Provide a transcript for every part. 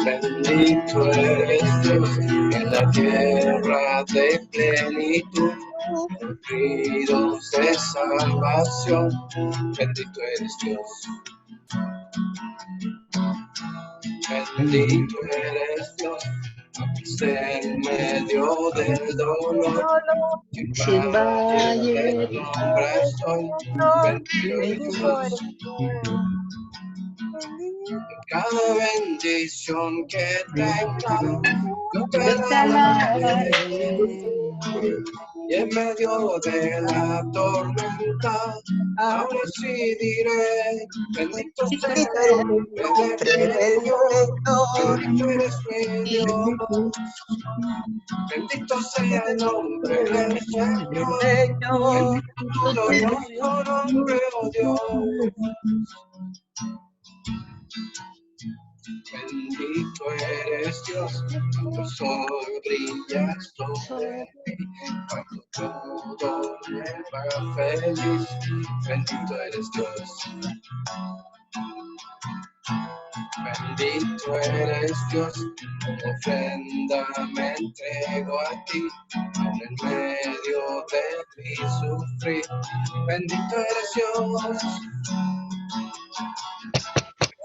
Bendito eres Dios en la tierra de plenitud, ríos de salvación. Bendito eres Dios. Bendito eres Dios, en medio del dolor. Sin valle de sombra estoy. Bendito eres Dios. Cada bendición que tenga, yo te alabaré. Y en medio de la tormenta, ahora sí diré, bendito sea el nombre de Dios, bendito eres mi Dios. Bendito sea el nombre del Señor, bendito tu glorioso nombre, oh Dios. Bendito eres Dios, cuando el sol brilla sobre mí, cuando todo me va feliz. Bendito eres Dios. Bendito eres Dios, como ofrenda me entrego a ti, aun en medio de mi sufrir. Bendito eres Dios.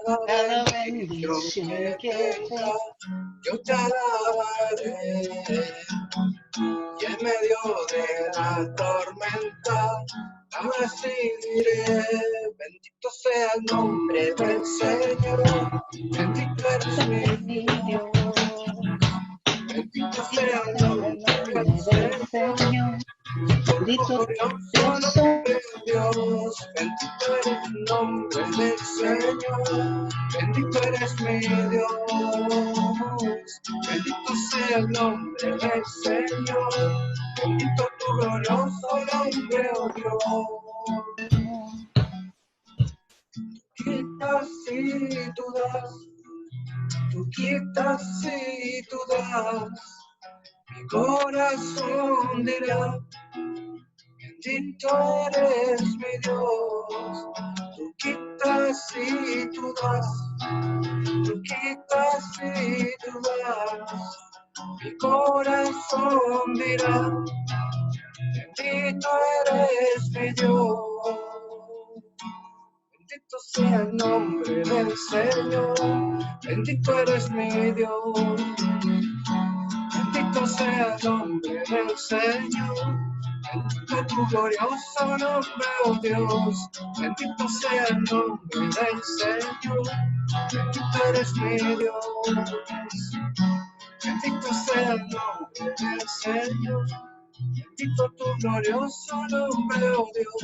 Cada bendición que tenga, yo te alabaré. Y en medio de la tormenta, ahora sí diré, bendito sea el nombre del Señor, bendito eres mi Dios. Bendito sea el nombre del Señor, bendito nombre de Dios. Bendito eres el nombre del Señor, bendito eres mi Dios. Bendito sea el nombre del Señor, bendito tu glorioso nombre, oh Dios. Quitas y tú das, tú quitas y tú das, mi corazón dirá, bendito eres mi Dios. Tú quitas y tú das, tú quitas y tú das, mi corazón dirá, bendito eres mi Dios. Bendito sea el nombre del Señor, bendito eres mi Dios. Bendito sea el nombre del Señor, bendito tu glorioso nombre, oh Dios. Bendito sea el nombre del Señor, bendito eres mi Dios. Bendito sea el nombre del Señor, bendito tu glorioso nombre, oh Dios.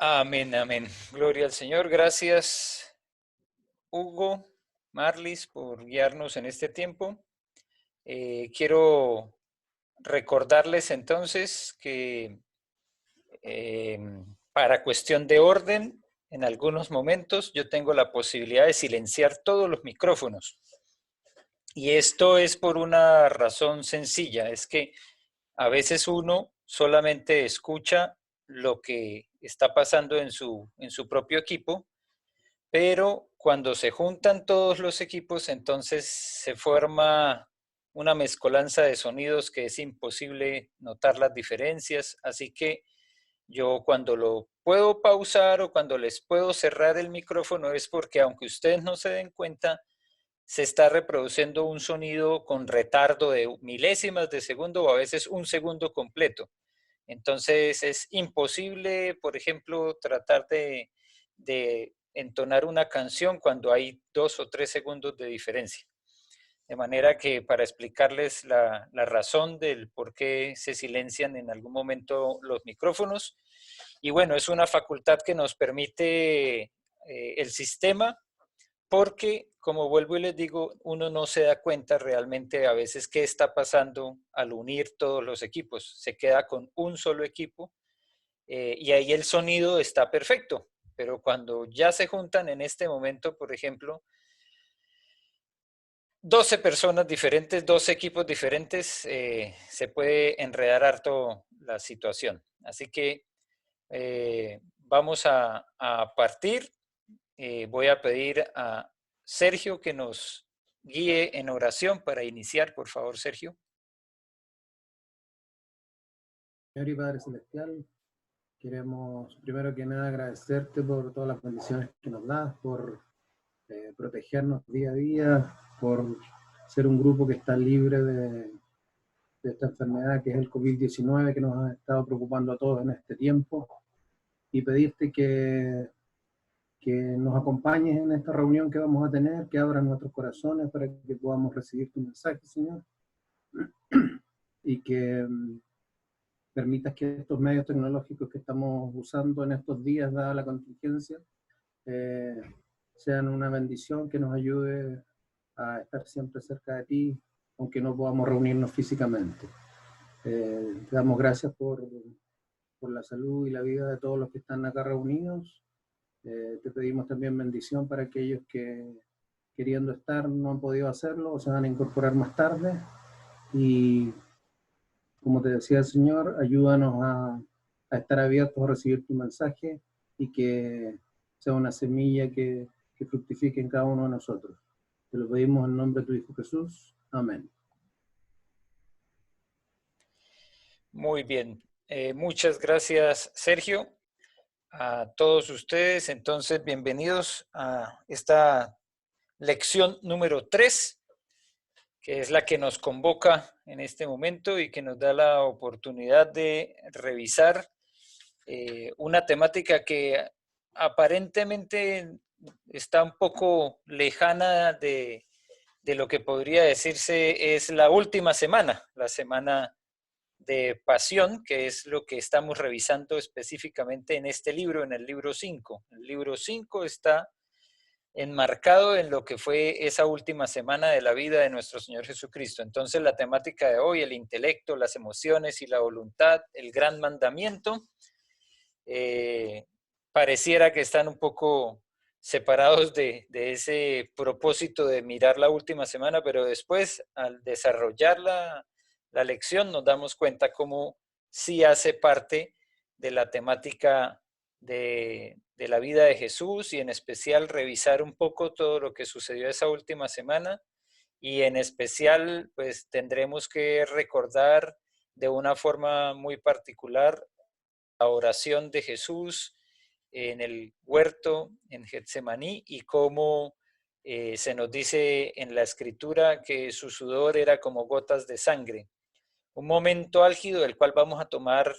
Amén, amén. Gloria al Señor. Gracias, Hugo, Marlis, por guiarnos en este tiempo. Quiero recordarles entonces que para cuestión de orden, en algunos momentos yo tengo la posibilidad de silenciar todos los micrófonos. Y esto es por una razón sencilla, es que a veces uno solamente escucha lo que está pasando en su propio equipo, pero cuando se juntan todos los equipos, entonces se forma una mezcolanza de sonidos que es imposible notar las diferencias, así que yo cuando lo puedo pausar o cuando les puedo cerrar el micrófono es porque aunque ustedes no se den cuenta, se está reproduciendo un sonido con retardo de milésimas de segundo o a veces un segundo completo. Entonces es imposible, por ejemplo, tratar de entonar una canción cuando hay 2 o 3 segundos de diferencia. De manera que para explicarles la razón del por qué se silencian en algún momento los micrófonos. Y bueno, es una facultad que nos permite el sistema porque como vuelvo y les digo, uno no se da cuenta realmente a veces qué está pasando al unir todos los equipos. Se queda con un solo equipo y ahí el sonido está perfecto. Pero cuando ya se juntan en este momento, por ejemplo, 12 personas diferentes, 12 equipos diferentes, se puede enredar harto la situación. Así que vamos a partir. Voy a pedir a Sergio que nos guíe en oración para iniciar, por favor, Sergio. Señor y Padre Celestial, queremos primero que nada agradecerte por todas las bendiciones que nos das, por protegernos día a día, por ser un grupo que está libre de esta enfermedad que es el COVID-19 que nos ha estado preocupando a todos en este tiempo, y pedirte que nos acompañes en esta reunión que vamos a tener, que abran nuestros corazones para que podamos recibir tu mensaje, Señor, y que permitas que estos medios tecnológicos que estamos usando en estos días, dada la contingencia, sean una bendición que nos ayude a estar siempre cerca de ti, aunque no podamos reunirnos físicamente. Te damos gracias por la salud y la vida de todos los que están acá reunidos. Te pedimos también bendición para aquellos que, queriendo estar, no han podido hacerlo o se van a incorporar más tarde. Y como te decía el Señor, ayúdanos a estar abiertos a recibir tu mensaje y que sea una semilla que fructifique en cada uno de nosotros. Te lo pedimos en nombre de tu Hijo Jesús. Amén. Muy bien. Muchas gracias, Sergio. A todos ustedes, entonces, bienvenidos a esta lección número 3, que es la que nos convoca en este momento y que nos da la oportunidad de revisar una temática que aparentemente está un poco lejana de lo que podría decirse es la última semana, la semana de pasión, que es lo que estamos revisando específicamente en este libro, en el libro 5. El libro 5 está enmarcado en lo que fue esa última semana de la vida de nuestro Señor Jesucristo. Entonces la temática de hoy, el intelecto, las emociones y la voluntad, el gran mandamiento, pareciera que están un poco separados de ese propósito de mirar la última semana, pero después al desarrollar la lección nos damos cuenta cómo sí hace parte de la temática de la vida de Jesús y en especial revisar un poco todo lo que sucedió esa última semana y en especial pues tendremos que recordar de una forma muy particular la oración de Jesús en el huerto en Getsemaní y cómo se nos dice en la escritura que su sudor era como gotas de sangre. Un momento álgido del cual vamos a tomar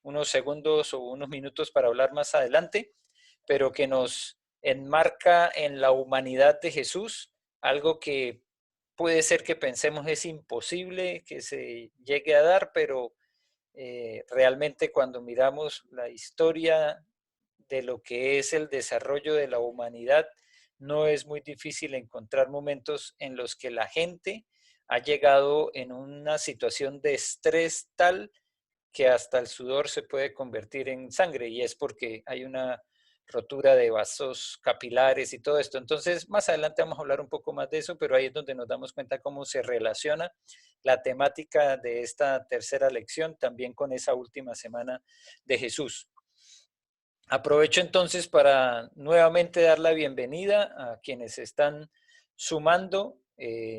unos segundos o unos minutos para hablar más adelante, pero que nos enmarca en la humanidad de Jesús, algo que puede ser que pensemos es imposible que se llegue a dar, pero realmente cuando miramos la historia de lo que es el desarrollo de la humanidad, no es muy difícil encontrar momentos en los que la gente ha llegado en una situación de estrés tal que hasta el sudor se puede convertir en sangre y es porque hay una rotura de vasos capilares y todo esto. Entonces, más adelante vamos a hablar un poco más de eso, pero ahí es donde nos damos cuenta cómo se relaciona la temática de esta tercera lección también con esa última semana de Jesús. Aprovecho entonces para nuevamente dar la bienvenida a quienes están sumando,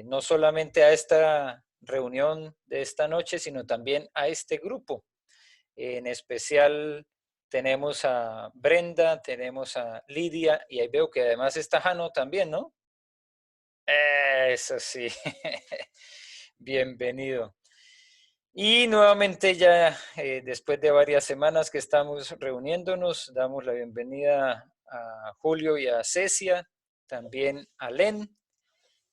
no solamente a esta reunión de esta noche, sino también a este grupo. En especial tenemos a Brenda, tenemos a Lidia y ahí veo que además está Jano también, ¿no? Eso sí, bienvenido. Y nuevamente ya después de varias semanas que estamos reuniéndonos, damos la bienvenida a Julio y a Cecia, también a Len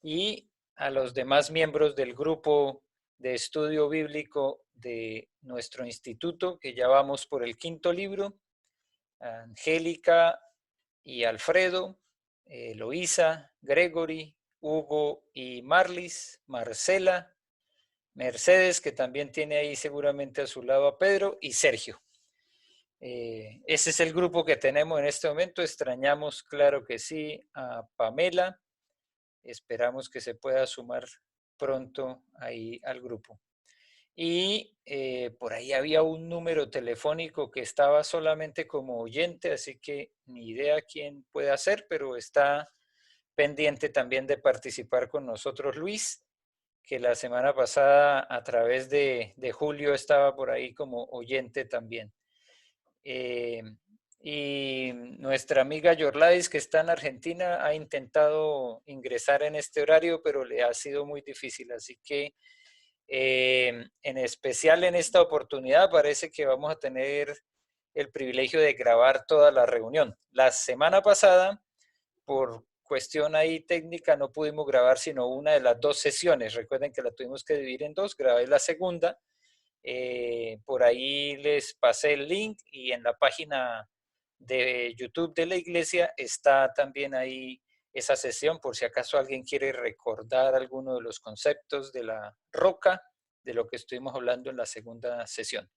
y a los demás miembros del grupo de estudio bíblico de nuestro instituto, que ya vamos por el 5.º libro, a Angélica y Alfredo, Eloísa, Gregory, Hugo y Marlis, Marcela, Mercedes, que también tiene ahí seguramente a su lado a Pedro, y Sergio. Ese es el grupo que tenemos en este momento. Extrañamos, claro que sí, a Pamela. Esperamos que se pueda sumar pronto ahí al grupo. Y por ahí había un número telefónico que estaba solamente como oyente, así que ni idea quién puede hacer, pero está pendiente también de participar con nosotros Luis, que la semana pasada a través de Julio estaba por ahí como oyente también. Y nuestra amiga Yorladis, que está en Argentina, ha intentado ingresar en este horario, pero le ha sido muy difícil. Así que, en especial en esta oportunidad, parece que vamos a tener el privilegio de grabar toda la reunión. La semana pasada, por cuestión ahí técnica, no pudimos grabar sino una de las 2 sesiones. Recuerden que la tuvimos que dividir en 2, grabé la segunda. Por ahí les pasé el link y en la página de YouTube de la iglesia está también ahí esa sesión, por si acaso alguien quiere recordar alguno de los conceptos de la roca, de lo que estuvimos hablando en la segunda sesión.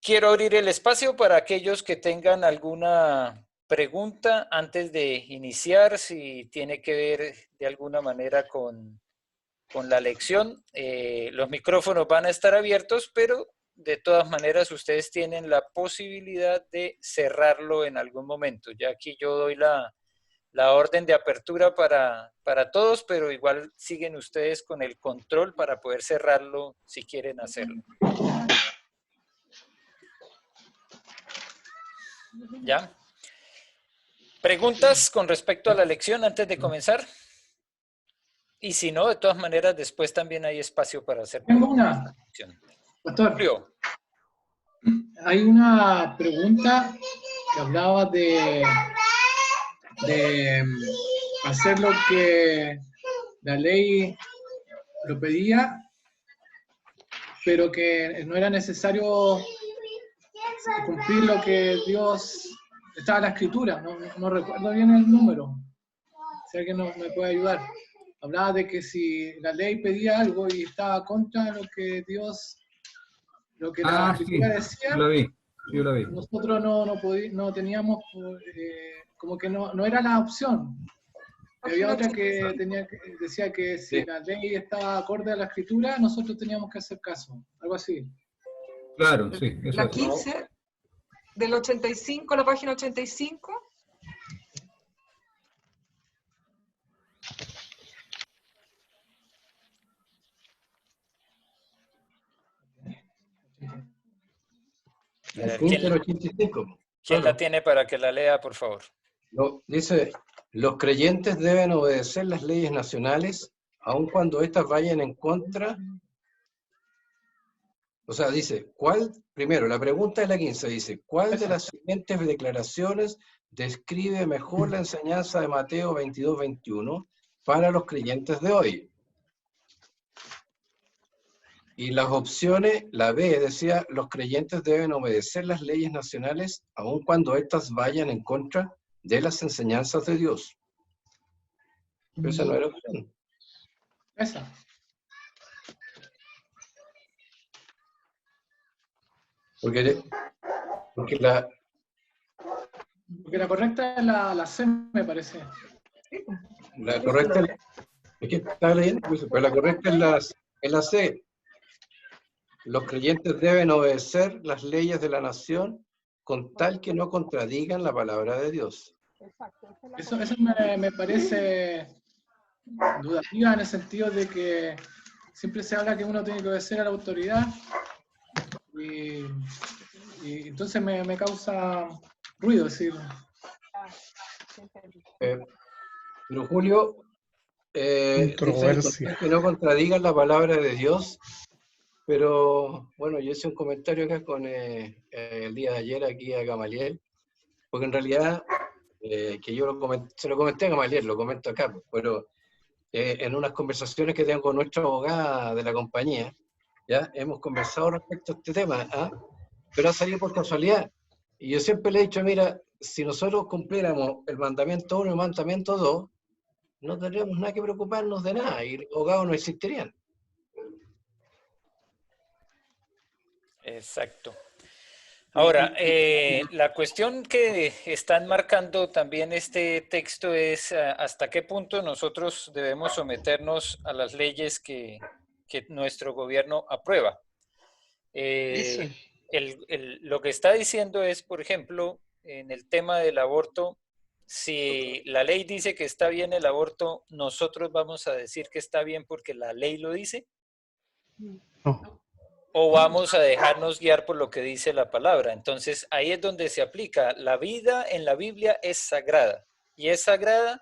Quiero abrir el espacio para aquellos que tengan alguna pregunta antes de iniciar, si tiene que ver de alguna manera con la lección. Los micrófonos van a estar abiertos, pero de todas maneras ustedes tienen la posibilidad de cerrarlo en algún momento. Ya aquí yo doy la orden de apertura para todos, pero igual siguen ustedes con el control para poder cerrarlo si quieren hacerlo. ¿Ya? ¿Preguntas con respecto a la lección antes de comenzar? Y si no, de todas maneras, después también hay espacio para hacer. Tengo una, pastor. Julio. Hay una pregunta que hablaba de hacer lo que la ley lo pedía, pero que no era necesario cumplir lo que Dios estaba en la escritura. No recuerdo bien el número. Si alguien me puede ayudar. Hablaba de que si la ley pedía algo y estaba contra lo que Dios, lo que la escritura decía, yo lo vi. Nosotros no teníamos, como que no era la opción. Había otra que decía que si la ley estaba acorde a la escritura, nosotros teníamos que hacer caso, algo así. Claro, sí. Eso La 15 del 85, la página 85. ¿Quién la tiene para que la lea, por favor? Dice, los creyentes deben obedecer las leyes nacionales, aun cuando éstas vayan en contra. O sea, dice, primero, la pregunta de la 15 dice, ¿cuál de las siguientes declaraciones describe mejor la enseñanza de Mateo 22-21 para los creyentes de hoy? Y las opciones, la B decía, los creyentes deben obedecer las leyes nacionales, aun cuando éstas vayan en contra de las enseñanzas de Dios. Pero esa no era opción. Esa. Porque la correcta es la C, me parece. La correcta es que estaba leyendo, pero la correcta es la C. Los creyentes deben obedecer las leyes de la nación con tal que no contradigan la palabra de Dios. Eso me parece dudativa en el sentido de que siempre se habla que uno tiene que obedecer a la autoridad y entonces me causa ruido decirlo. Pero Julio, dice que no contradigan la palabra de Dios, pero bueno, yo hice un comentario acá con el día de ayer aquí a Gamaliel, porque en realidad, que yo se lo comenté a Gamaliel, lo comento acá, pero en unas conversaciones que tengo con nuestra abogada de la compañía, ya hemos conversado respecto a este tema, pero ha salido por casualidad. Y yo siempre le he dicho, mira, si nosotros cumpliéramos el mandamiento 1 y el mandamiento 2, no tendríamos nada que preocuparnos de nada y los abogados no existirían. Exacto. Ahora, la cuestión que están marcando también este texto es hasta qué punto nosotros debemos someternos a las leyes que nuestro gobierno aprueba. Lo que está diciendo es, por ejemplo, en el tema del aborto, si la ley dice que está bien el aborto, ¿nosotros vamos a decir que está bien porque la ley lo dice? No. ¿O vamos a dejarnos guiar por lo que dice la palabra? Entonces, ahí es donde se aplica. La vida en la Biblia es sagrada. Y es sagrada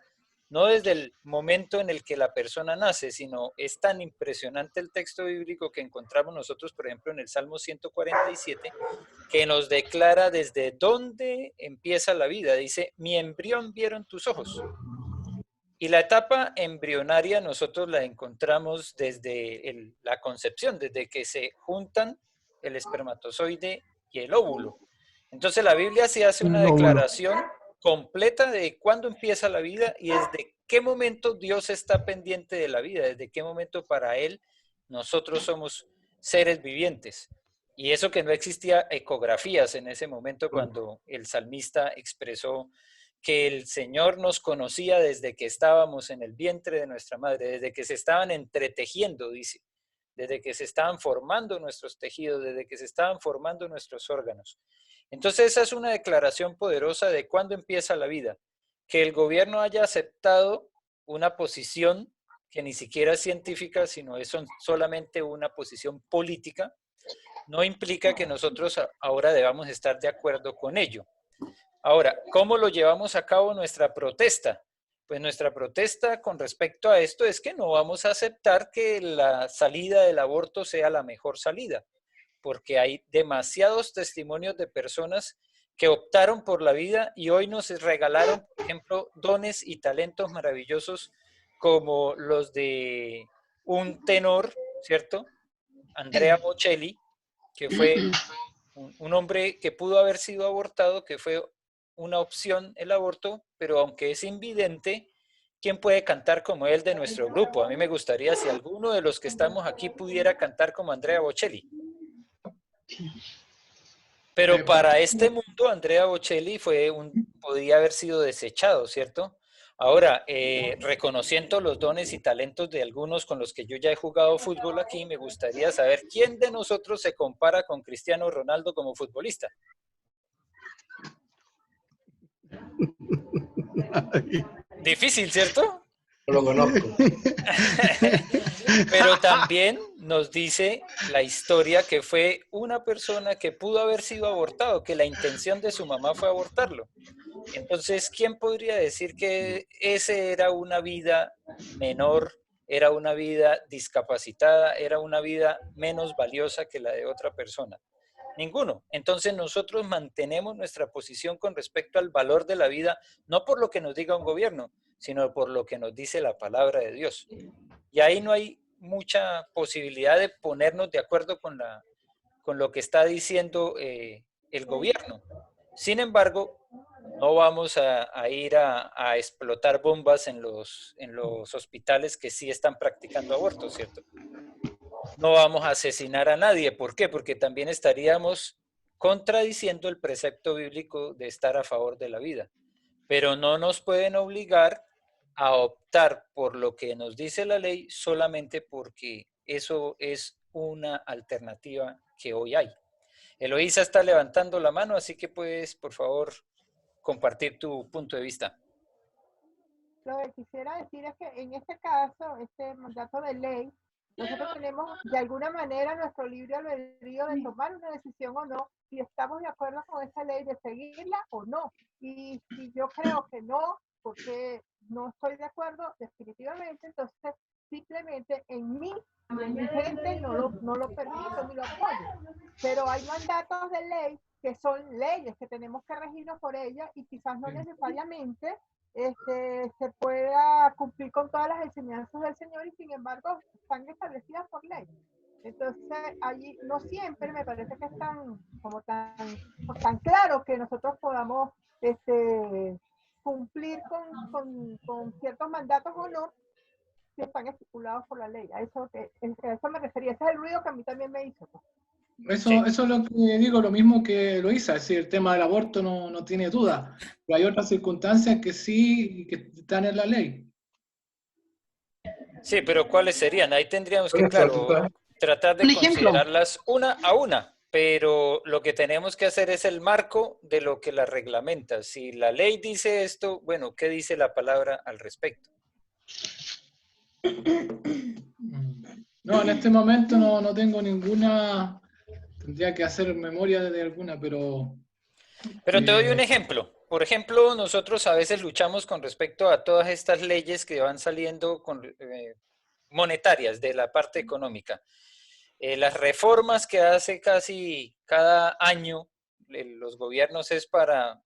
no desde el momento en el que la persona nace, sino es tan impresionante el texto bíblico que encontramos nosotros, por ejemplo, en el Salmo 147, que nos declara desde dónde empieza la vida. Dice, mi embrión vieron tus ojos. Y la etapa embrionaria nosotros la encontramos desde la concepción, desde que se juntan el espermatozoide y el óvulo. Entonces la Biblia sí hace una declaración completa de cuándo empieza la vida y desde qué momento Dios está pendiente de la vida, desde qué momento para Él nosotros somos seres vivientes. Y eso que no existía ecografías en ese momento cuando el salmista expresó que el Señor nos conocía desde que estábamos en el vientre de nuestra madre, desde que se estaban entretejiendo, dice, desde que se estaban formando nuestros tejidos, desde que se estaban formando nuestros órganos. Entonces esa es una declaración poderosa de cuándo empieza la vida. Que el gobierno haya aceptado una posición que ni siquiera es científica, sino es solamente una posición política, no implica que nosotros ahora debamos estar de acuerdo con ello. Ahora, ¿cómo lo llevamos a cabo nuestra protesta? Pues nuestra protesta con respecto a esto es que no vamos a aceptar que la salida del aborto sea la mejor salida, porque hay demasiados testimonios de personas que optaron por la vida y hoy nos regalaron, por ejemplo, dones y talentos maravillosos como los de un tenor, ¿cierto? Andrea Bocelli, que fue un hombre que pudo haber sido abortado, que fue una opción el aborto, pero aunque es invidente, ¿quién puede cantar como él de nuestro grupo? A mí me gustaría si alguno de los que estamos aquí pudiera cantar como Andrea Bocelli. Pero para este mundo, Andrea Bocelli podía haber sido desechado, ¿cierto? Ahora, reconociendo los dones y talentos de algunos con los que yo ya he jugado fútbol aquí, me gustaría saber quién de nosotros se compara con Cristiano Ronaldo como futbolista. Difícil, ¿cierto? No lo conozco. Pero también nos dice la historia que fue una persona que pudo haber sido abortado, que la intención de su mamá fue abortarlo. Entonces, ¿quién podría decir que ese era una vida menor, era una vida discapacitada, era una vida menos valiosa que la de otra persona? Ninguno. Entonces nosotros mantenemos nuestra posición con respecto al valor de la vida, no por lo que nos diga un gobierno, sino por lo que nos dice la palabra de Dios. Y ahí no hay mucha posibilidad de ponernos de acuerdo con lo que está diciendo el gobierno. Sin embargo, no vamos a ir a explotar bombas en los hospitales que sí están practicando abortos, ¿cierto? No vamos a asesinar a nadie. ¿Por qué? Porque también estaríamos contradiciendo el precepto bíblico de estar a favor de la vida. Pero no nos pueden obligar a optar por lo que nos dice la ley solamente porque eso es una alternativa que hoy hay. Eloísa está levantando la mano, así que puedes, por favor, compartir tu punto de vista. Lo que quisiera decir es que en este caso, este mandato de ley, nosotros tenemos de alguna manera nuestro libre albedrío de tomar una decisión o no, si estamos de acuerdo con esa ley, de seguirla o no. Y si yo creo que no, porque no estoy de acuerdo, definitivamente, entonces simplemente en mí, en mi gente, no lo permito ni lo apoyo. Pero hay mandatos de ley que son leyes, que tenemos que regirnos por ellas y quizás no necesariamente se pueda cumplir con todas las enseñanzas del Señor y sin embargo están establecidas por ley. Entonces, allí no siempre me parece que es tan claro que nosotros podamos cumplir con ciertos mandatos o no, si están estipulados por la ley. A eso me refería. Ese es el ruido que a mí también me hizo. Eso es lo que digo, lo mismo que Luisa, es decir, el tema del aborto no tiene duda, pero hay otras circunstancias que sí y que están en la ley. Sí, pero ¿cuáles serían? Ahí tendríamos que, Por claro, ejemplo, tratar de Un ejemplo. considerarlas una a una, pero lo que tenemos que hacer es el marco de lo que la reglamenta. Si la ley dice esto, bueno, ¿qué dice la palabra al respecto? No, en este momento no tengo ninguna, tendría que hacer memoria de alguna, pero... Pero te doy un ejemplo. Por ejemplo, nosotros a veces luchamos con respecto a todas estas leyes que van saliendo monetarias de la parte económica. Las reformas que hace casi cada año los gobiernos es para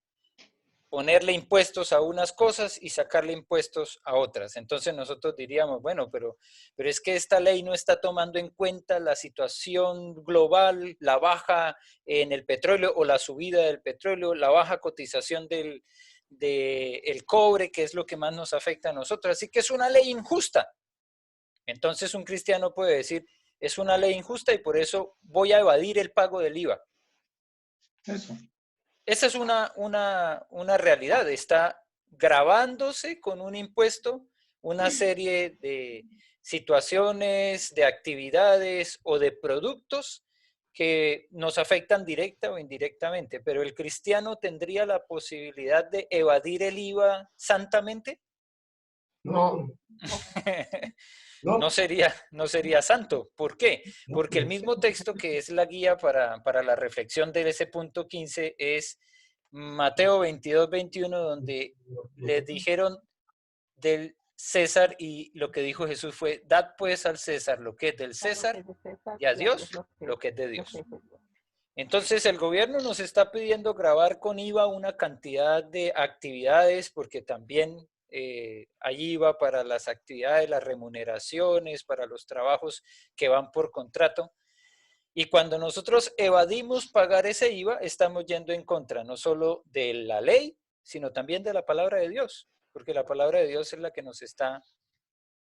ponerle impuestos a unas cosas y sacarle impuestos a otras. Entonces nosotros diríamos, bueno, pero es que esta ley no está tomando en cuenta la situación global, la baja en el petróleo o la subida del petróleo, la baja cotización del cobre, que es lo que más nos afecta a nosotros. Así que es una ley injusta. Entonces un cristiano puede decir, es una ley injusta y por eso voy a evadir el pago del IVA. Eso. Esa es una realidad. Está grabándose con un impuesto una serie de situaciones, de actividades o de productos que nos afectan directa o indirectamente. Pero ¿el cristiano tendría la posibilidad de evadir el IVA santamente? no, no. No sería santo. ¿Por qué? Porque el mismo texto que es la guía para la reflexión de ese punto 15 es Mateo 22, 21, donde les dijeron del César y lo que dijo Jesús fue, dad pues al César lo que es del César y a Dios lo que es de Dios. Entonces el gobierno nos está pidiendo grabar con IVA una cantidad de actividades porque también hay IVA para las actividades, las remuneraciones, para los trabajos que van por contrato. Y cuando nosotros evadimos pagar ese IVA, estamos yendo en contra no solo de la ley, sino también de la palabra de Dios, porque la palabra de Dios es la que nos está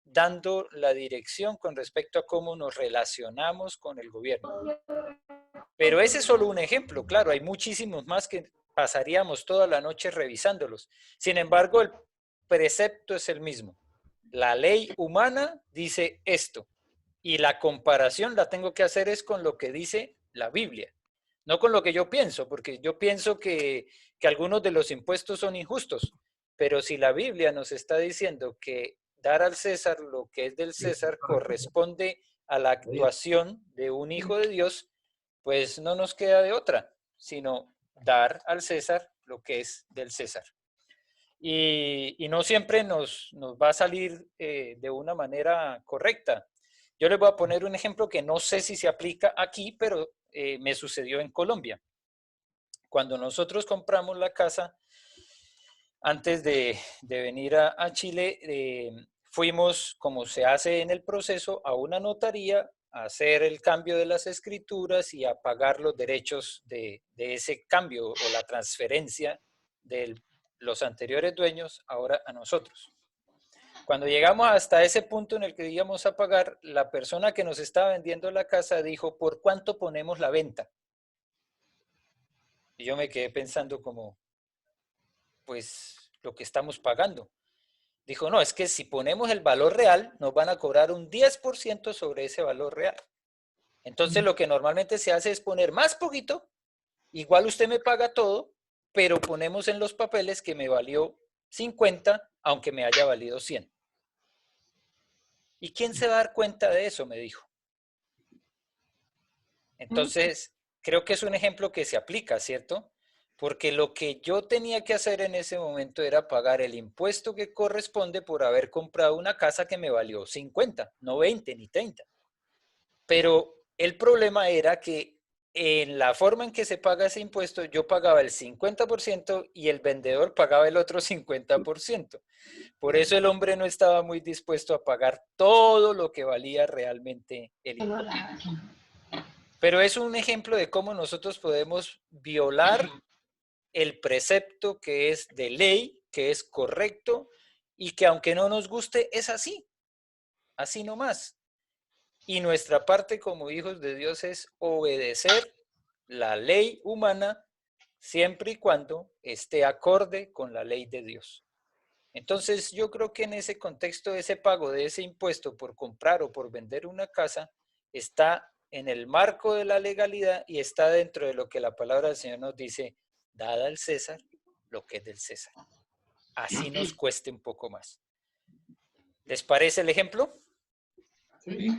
dando la dirección con respecto a cómo nos relacionamos con el gobierno. Pero ese es solo un ejemplo, claro, hay muchísimos más que pasaríamos toda la noche revisándolos. Sin embargo, el precepto es el mismo. La ley humana dice esto y la comparación la tengo que hacer es con lo que dice la Biblia, no con lo que yo pienso, porque yo pienso que algunos de los impuestos son injustos, pero si la Biblia nos está diciendo que dar al César lo que es del César corresponde a la actuación de un hijo de Dios, pues no nos queda de otra, sino dar al César lo que es del César. Y no siempre nos va a salir de una manera correcta. Yo les voy a poner un ejemplo que no sé si se aplica aquí, pero me sucedió en Colombia. Cuando nosotros compramos la casa, antes de venir a Chile, fuimos, como se hace en el proceso, a una notaría a hacer el cambio de las escrituras y a pagar los derechos de ese cambio o la transferencia de los anteriores dueños ahora a nosotros. Cuando llegamos hasta ese punto en el que íbamos a pagar, la persona que nos estaba vendiendo la casa dijo, ¿por cuánto ponemos la venta? Y yo me quedé pensando como, pues lo que estamos pagando. Dijo, no, es que si ponemos el valor real, nos van a cobrar un 10% sobre ese valor real. Entonces lo que normalmente se hace es poner más poquito, igual usted me paga todo, pero ponemos en los papeles que me valió 50, aunque me haya valido 100. ¿Y quién se va a dar cuenta de eso? Me dijo. Entonces, creo que es un ejemplo que se aplica, ¿cierto? Porque lo que yo tenía que hacer en ese momento era pagar el impuesto que corresponde por haber comprado una casa que me valió 50, no 20 ni 30. Pero el problema era que en la forma en que se paga ese impuesto, yo pagaba el 50% y el vendedor pagaba el otro 50%. Por eso el hombre no estaba muy dispuesto a pagar todo lo que valía realmente el impuesto. Pero es un ejemplo de cómo nosotros podemos violar el precepto que es de ley, que es correcto y que aunque no nos guste, es así nomás. Y nuestra parte como hijos de Dios es obedecer la ley humana siempre y cuando esté acorde con la ley de Dios. Entonces yo creo que en ese contexto ese pago de ese impuesto por comprar o por vender una casa está en el marco de la legalidad y está dentro de lo que la palabra del Señor nos dice, dada al César lo que es del César. Así nos cueste un poco más. ¿Les parece el ejemplo? Sí.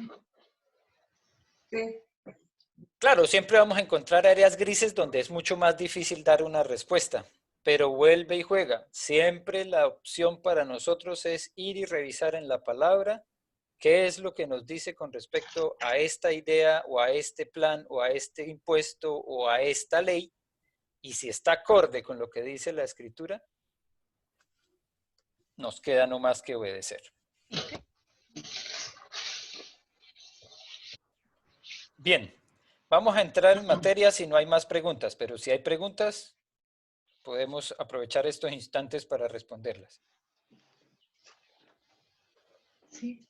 Sí. Claro, siempre vamos a encontrar áreas grises donde es mucho más difícil dar una respuesta, pero vuelve y juega. Siempre la opción para nosotros es ir y revisar en la palabra qué es lo que nos dice con respecto a esta idea o a este plan o a este impuesto o a esta ley, y si está acorde con lo que dice la Escritura, nos queda no más que obedecer. Bien, vamos a entrar en materia si no hay más preguntas, pero si hay preguntas, podemos aprovechar estos instantes para responderlas. Sí.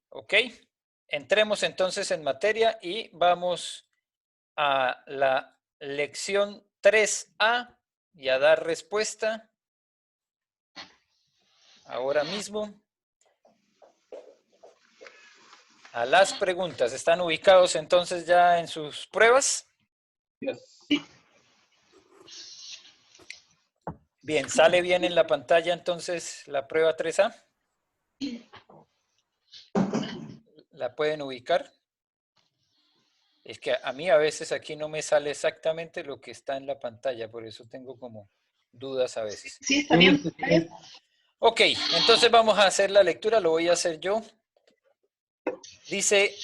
Ok, entremos entonces en materia y vamos a la lección 3A y a dar respuesta ahora mismo a las preguntas. ¿Están ubicados entonces ya en sus pruebas? Yes. Bien, ¿sale bien en la pantalla entonces la prueba 3A? ¿La pueden ubicar? Es que a mí a veces aquí no me sale exactamente lo que está en la pantalla, por eso tengo como dudas a veces. Sí, está bien. Está bien. Ok, entonces vamos a hacer la lectura, lo voy a hacer yo. Dice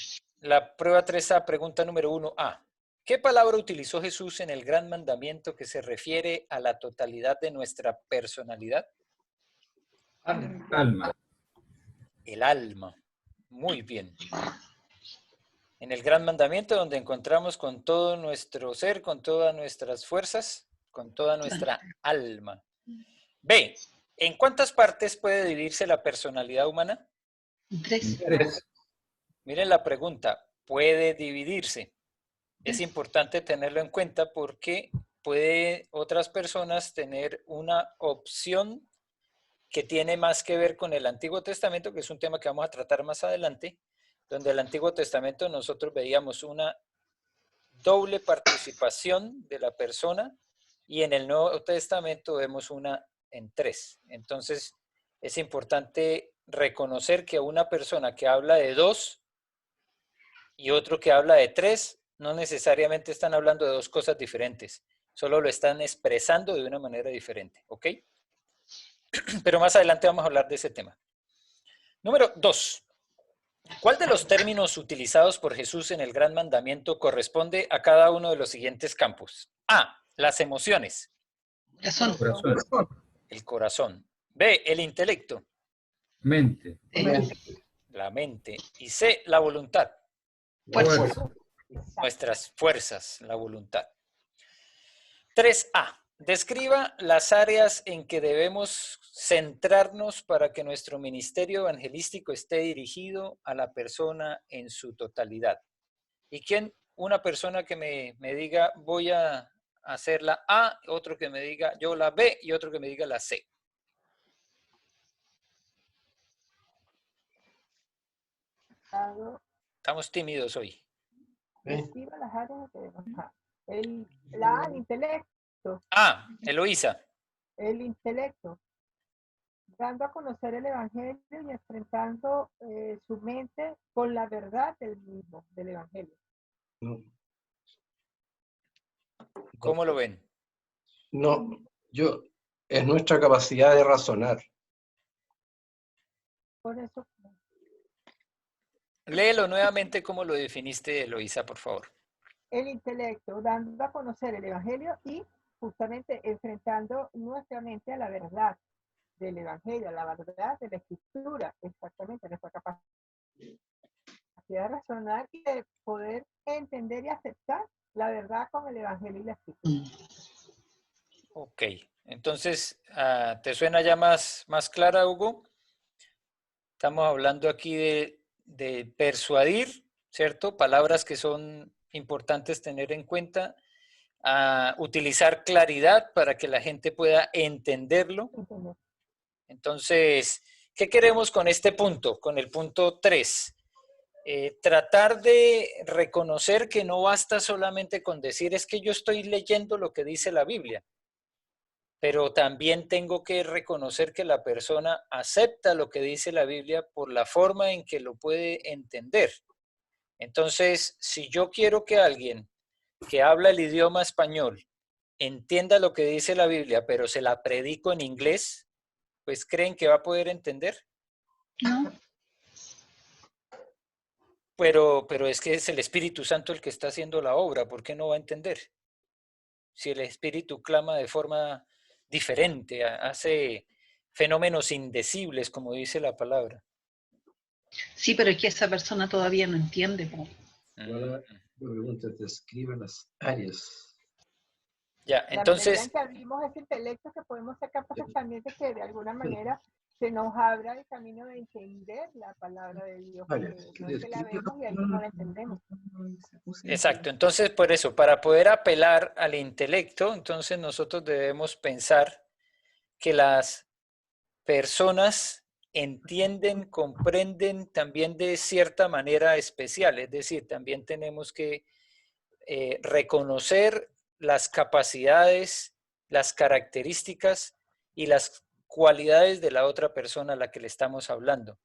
la prueba 3A, pregunta número 1A. ¿Qué palabra utilizó Jesús en el gran mandamiento que se refiere a la totalidad de nuestra personalidad? Alma. El alma. Muy bien. En el gran mandamiento donde encontramos con todo nuestro ser, con todas nuestras fuerzas, con toda nuestra alma. B. ¿En cuántas partes puede dividirse la personalidad humana? 3. 3. Miren la pregunta, ¿puede dividirse? Es importante tenerlo en cuenta porque puede otras personas tener una opción que tiene más que ver con el Antiguo Testamento, que es un tema que vamos a tratar más adelante, donde en el Antiguo Testamento nosotros veíamos una doble participación de la persona y en el Nuevo Testamento vemos una en 3. Entonces es importante reconocer que una persona que habla de 2 y otro que habla de 3 no necesariamente están hablando de dos cosas diferentes, solo lo están expresando de una manera diferente, ¿ok? Pero más adelante vamos a hablar de ese tema. Número 2. ¿Cuál de los términos utilizados por Jesús en el Gran Mandamiento corresponde a cada uno de los siguientes campos? A. Las emociones. Corazón. Corazón. El corazón. B. El intelecto. Mente. La mente. Y C. La voluntad. Fuerza. Nuestras fuerzas, la voluntad. 3A. Describa las áreas en que debemos centrarnos para que nuestro ministerio evangelístico esté dirigido a la persona en su totalidad. ¿Y quién? Una persona que me diga voy a hacer la A, otro que me diga yo la B y otro que me diga la C. Estamos tímidos hoy. Describa las áreas que debemos. El intelecto. Ah, Eloísa. El intelecto. Dando a conocer el Evangelio y enfrentando su mente con la verdad del mismo, del Evangelio. ¿Cómo lo ven? No, es nuestra capacidad de razonar. Por eso. Léelo nuevamente como lo definiste, Eloísa, por favor. el intelecto, dando a conocer el Evangelio y justamente enfrentando nuestra mente a la verdad del Evangelio, a la verdad de la Escritura, exactamente, nuestra capacidad de razonar y de poder entender y aceptar la verdad con el Evangelio y la Escritura. Ok, entonces, ¿te suena ya más clara, Hugo? Estamos hablando aquí de persuadir, ¿cierto? Palabras que son importantes tener en cuenta, utilizar claridad para que la gente pueda entenderlo. ¿Entender? Entonces, ¿qué queremos con este punto? Con el punto 3. Tratar de reconocer que no basta solamente con decir es que yo estoy leyendo lo que dice la Biblia, pero también tengo que reconocer que la persona acepta lo que dice la Biblia por la forma en que lo puede entender. Entonces, si yo quiero que alguien que habla el idioma español entienda lo que dice la Biblia, pero se la predico en inglés, pues ¿creen que va a poder entender? No. Pero es que es el Espíritu Santo el que está haciendo la obra, ¿por qué no va a entender? Si el Espíritu clama de forma diferente, hace fenómenos indecibles, como dice la palabra. Sí, pero es que esa persona todavía no entiende. Po. La pregunta describe las áreas. Ya, La medida en entonces, que abrimos ese intelecto, que podemos ser capaces también de que de alguna manera se nos abra el camino de entender la palabra de Dios. No es que la vemos y ahí no la entendemos. exacto, entonces por eso, para poder apelar al intelecto, entonces nosotros debemos pensar que las personas entienden, comprenden también de cierta manera especial, es decir, también tenemos que reconocer las capacidades, las características y las cualidades de la otra persona a la que le estamos hablando.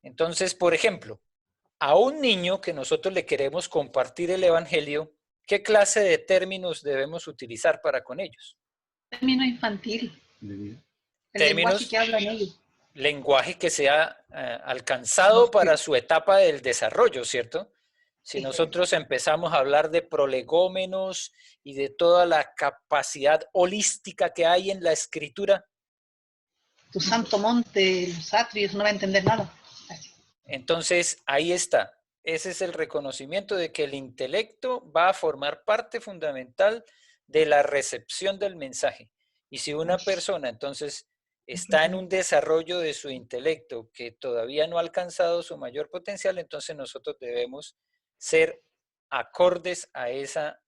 Entonces, por ejemplo, a un niño que nosotros le queremos compartir el Evangelio, ¿qué clase de términos debemos utilizar para con ellos? Término infantil. El lenguaje Términos, que hablan ellos. lenguaje que sea alcanzado para su etapa del desarrollo, ¿cierto? Si nosotros empezamos a hablar de prolegómenos y de toda la capacidad holística que hay en la escritura, Tu santo monte, los atrios, no va a entender nada. entonces ahí está. Ese es el reconocimiento de que el intelecto va a formar parte fundamental de la recepción del mensaje. Y si una persona entonces está en un desarrollo de su intelecto que todavía no ha alcanzado su mayor potencial, entonces nosotros debemos ser acordes a esa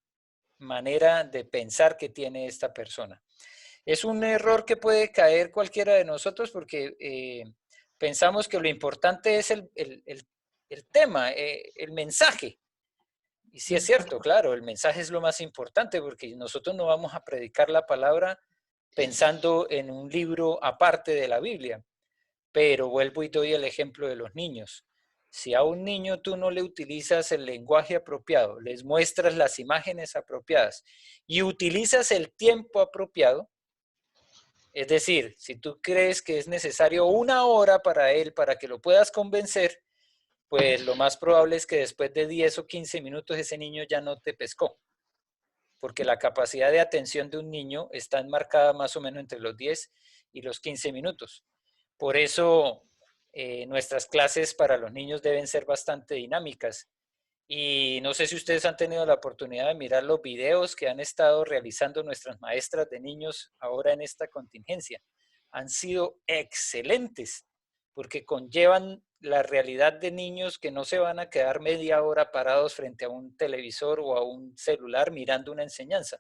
manera de pensar que tiene esta persona. Es un error que puede caer cualquiera de nosotros porque pensamos que lo importante es el tema, el mensaje. Y sí es cierto, claro, el mensaje es lo más importante porque nosotros no vamos a predicar la palabra pensando en un libro aparte de la Biblia. Pero vuelvo y doy el ejemplo de los niños. Si a un niño tú no le utilizas el lenguaje apropiado, les muestras las imágenes apropiadas y utilizas el tiempo apropiado, es decir, si tú crees que es necesario 1 hora para él, para que lo puedas convencer, pues lo más probable es que después de 10 o 15 minutos ese niño ya no te pescó, porque la capacidad de atención de un niño está enmarcada más o menos entre los 10 y los 15 minutos. Por eso nuestras clases para los niños deben ser bastante dinámicas. Y no sé si ustedes han tenido la oportunidad de mirar los videos que han estado realizando nuestras maestras de niños ahora en esta contingencia. Han sido excelentes porque conllevan la realidad de niños que no se van a quedar media hora parados frente a un televisor o a un celular mirando una enseñanza.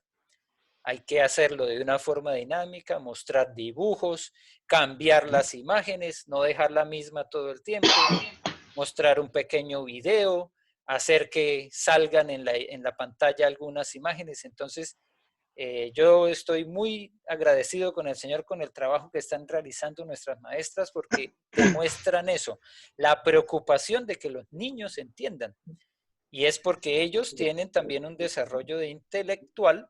Hay que hacerlo de una forma dinámica, mostrar dibujos, cambiar las imágenes, no dejar la misma todo el tiempo, mostrar un pequeño video, hacer que salgan en la pantalla algunas imágenes. Entonces, yo estoy muy agradecido con el Señor con el trabajo que están realizando nuestras maestras porque demuestran eso, la preocupación de que los niños entiendan. Y es porque ellos tienen también un desarrollo intelectual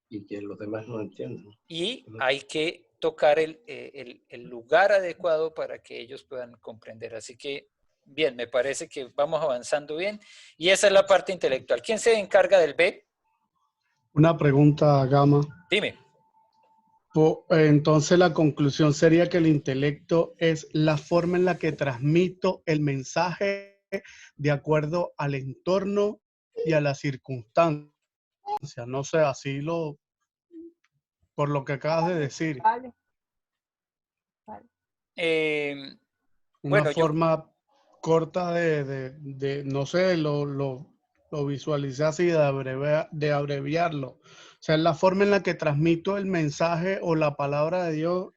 Y que los demás no entiendan. y hay que tocar el lugar adecuado para que ellos puedan comprender. Así que Bien, me parece que vamos avanzando bien. Y esa es la parte intelectual. ¿Quién se encarga del B? Una pregunta, Gama. Dime. Entonces la conclusión sería que el intelecto es la forma en la que transmito el mensaje de acuerdo al entorno y a las circunstancias. No sé, por lo que acabas de decir. Vale. Una Bueno, forma corta no sé, lo visualicé así, de abreviarlo. O sea, es la forma en la que transmito el mensaje o la palabra de Dios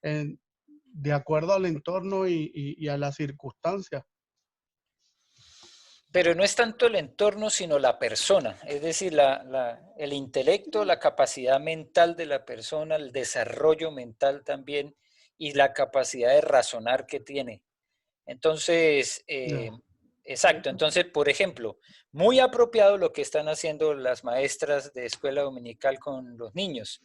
de acuerdo al entorno y a las circunstancias. pero no es tanto el entorno, sino la persona. Es decir, el intelecto, la capacidad mental de la persona, el desarrollo mental también y la capacidad de razonar que tiene. Entonces, exacto. Entonces, por ejemplo, muy apropiado lo que están haciendo las maestras de escuela dominical con los niños,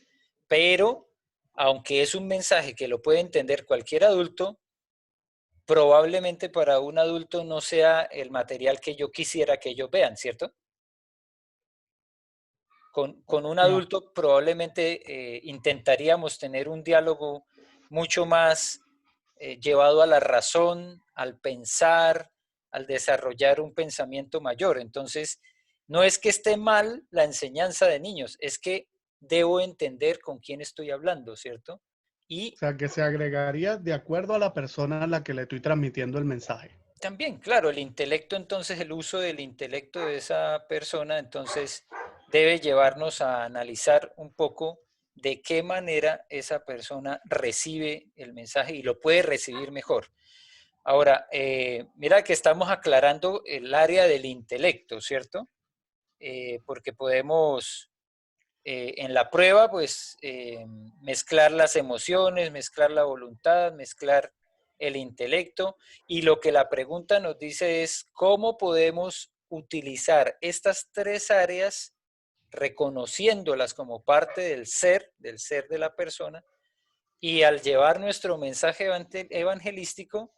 pero aunque es un mensaje que lo puede entender cualquier adulto, probablemente para un adulto no sea el material que yo quisiera que ellos vean, ¿cierto? Con un adulto probablemente intentaríamos tener un diálogo mucho más llevado a la razón, al pensar, al desarrollar un pensamiento mayor. Entonces, no es que esté mal la enseñanza de niños, es que debo entender con quién estoy hablando, ¿cierto? Y o sea, que se agregaría de acuerdo a la persona a la que le estoy transmitiendo el mensaje. también, claro, el intelecto, entonces, el uso del intelecto de esa persona, entonces, debe llevarnos a analizar un poco de qué manera esa persona recibe el mensaje y lo puede recibir mejor. Ahora, mira que estamos aclarando el área del intelecto, ¿cierto? Porque podemos en la prueba, pues, mezclar las emociones, mezclar la voluntad, mezclar el intelecto. Y lo que la pregunta nos dice es cómo podemos utilizar estas tres áreas reconociéndolas como parte del ser de la persona, y al llevar nuestro mensaje evangelístico,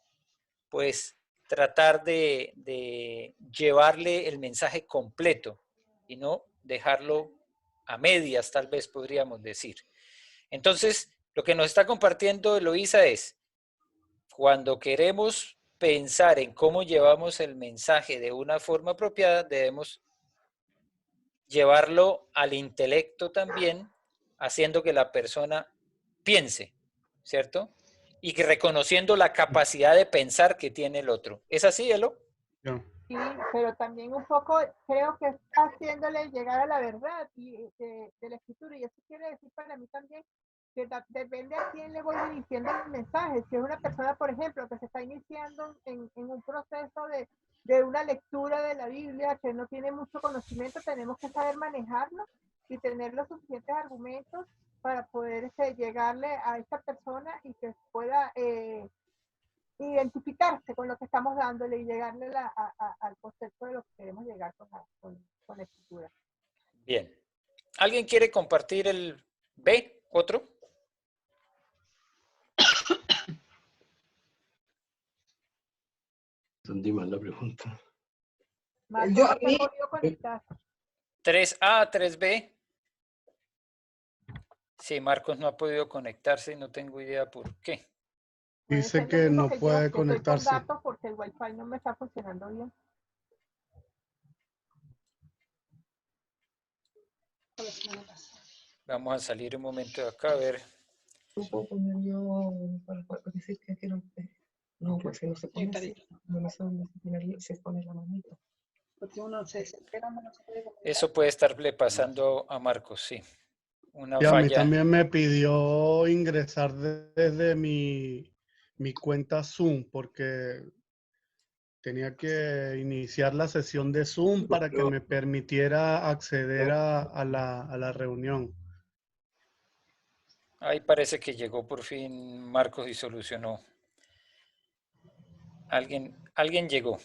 pues tratar de llevarle el mensaje completo y no dejarlo a medias, tal vez podríamos decir. Entonces, lo que nos está compartiendo Eloísa es, cuando queremos pensar en cómo llevamos el mensaje de una forma apropiada, debemos llevarlo al intelecto también, haciendo que la persona piense, ¿cierto? Y que reconociendo la capacidad de pensar que tiene el otro. ¿Es así, Elo? Sí, pero también un poco creo que está haciéndole llegar a la verdad de la escritura. Y eso quiere decir para mí también que depende a quién le voy dirigiendo el mensaje. Si es una persona, por ejemplo, que se está iniciando en un proceso de una lectura de la Biblia, que no tiene mucho conocimiento, tenemos que saber manejarlo y tener los suficientes argumentos para poder llegarle a esta persona y que pueda identificarse con lo que estamos dándole y llegarle al concepto de lo que queremos llegar con la escritura. Bien. ¿Alguien quiere compartir el B? ¿Otro? Entendí mal la pregunta. Marcos no se ha podido conectar. 3A, 3B. Sí, Marcos no ha podido conectarse y no tengo idea por qué. Dice que no puede conectarse. Estoy con datos porque el Wi-Fi no me está funcionando bien. Vamos a salir un momento de acá a ver. No puedo poner yo para decir que quiero. No, pues si no se pone así. No sé dónde se pone la manita. Porque uno se desespera, no se puede conectar. Eso puede estarle pasando a Marcos, sí. Una Y a mí falla. también me pidió ingresar desde mi cuenta Zoom porque tenía que iniciar la sesión de Zoom para que me permitiera acceder a la reunión. Ahí parece que llegó por fin Marcos y solucionó. Alguien llegó,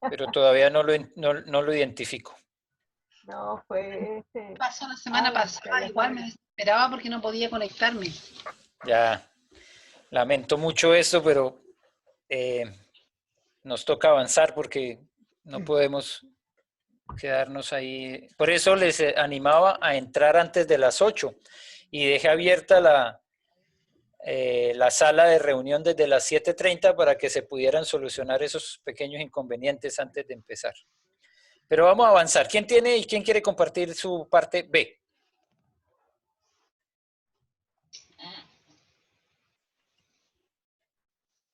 pero todavía no lo identifico. No, fue Pasó la semana pasada, igual me desesperaba porque no podía conectarme. Ya, lamento mucho eso, pero nos toca avanzar porque no podemos quedarnos ahí. Por eso les animaba a entrar antes de las 8 y dejé abierta la sala de reunión desde las 7:30 para que se pudieran solucionar esos pequeños inconvenientes antes de empezar. Pero vamos a avanzar. ¿Quién tiene y quién quiere compartir su parte B?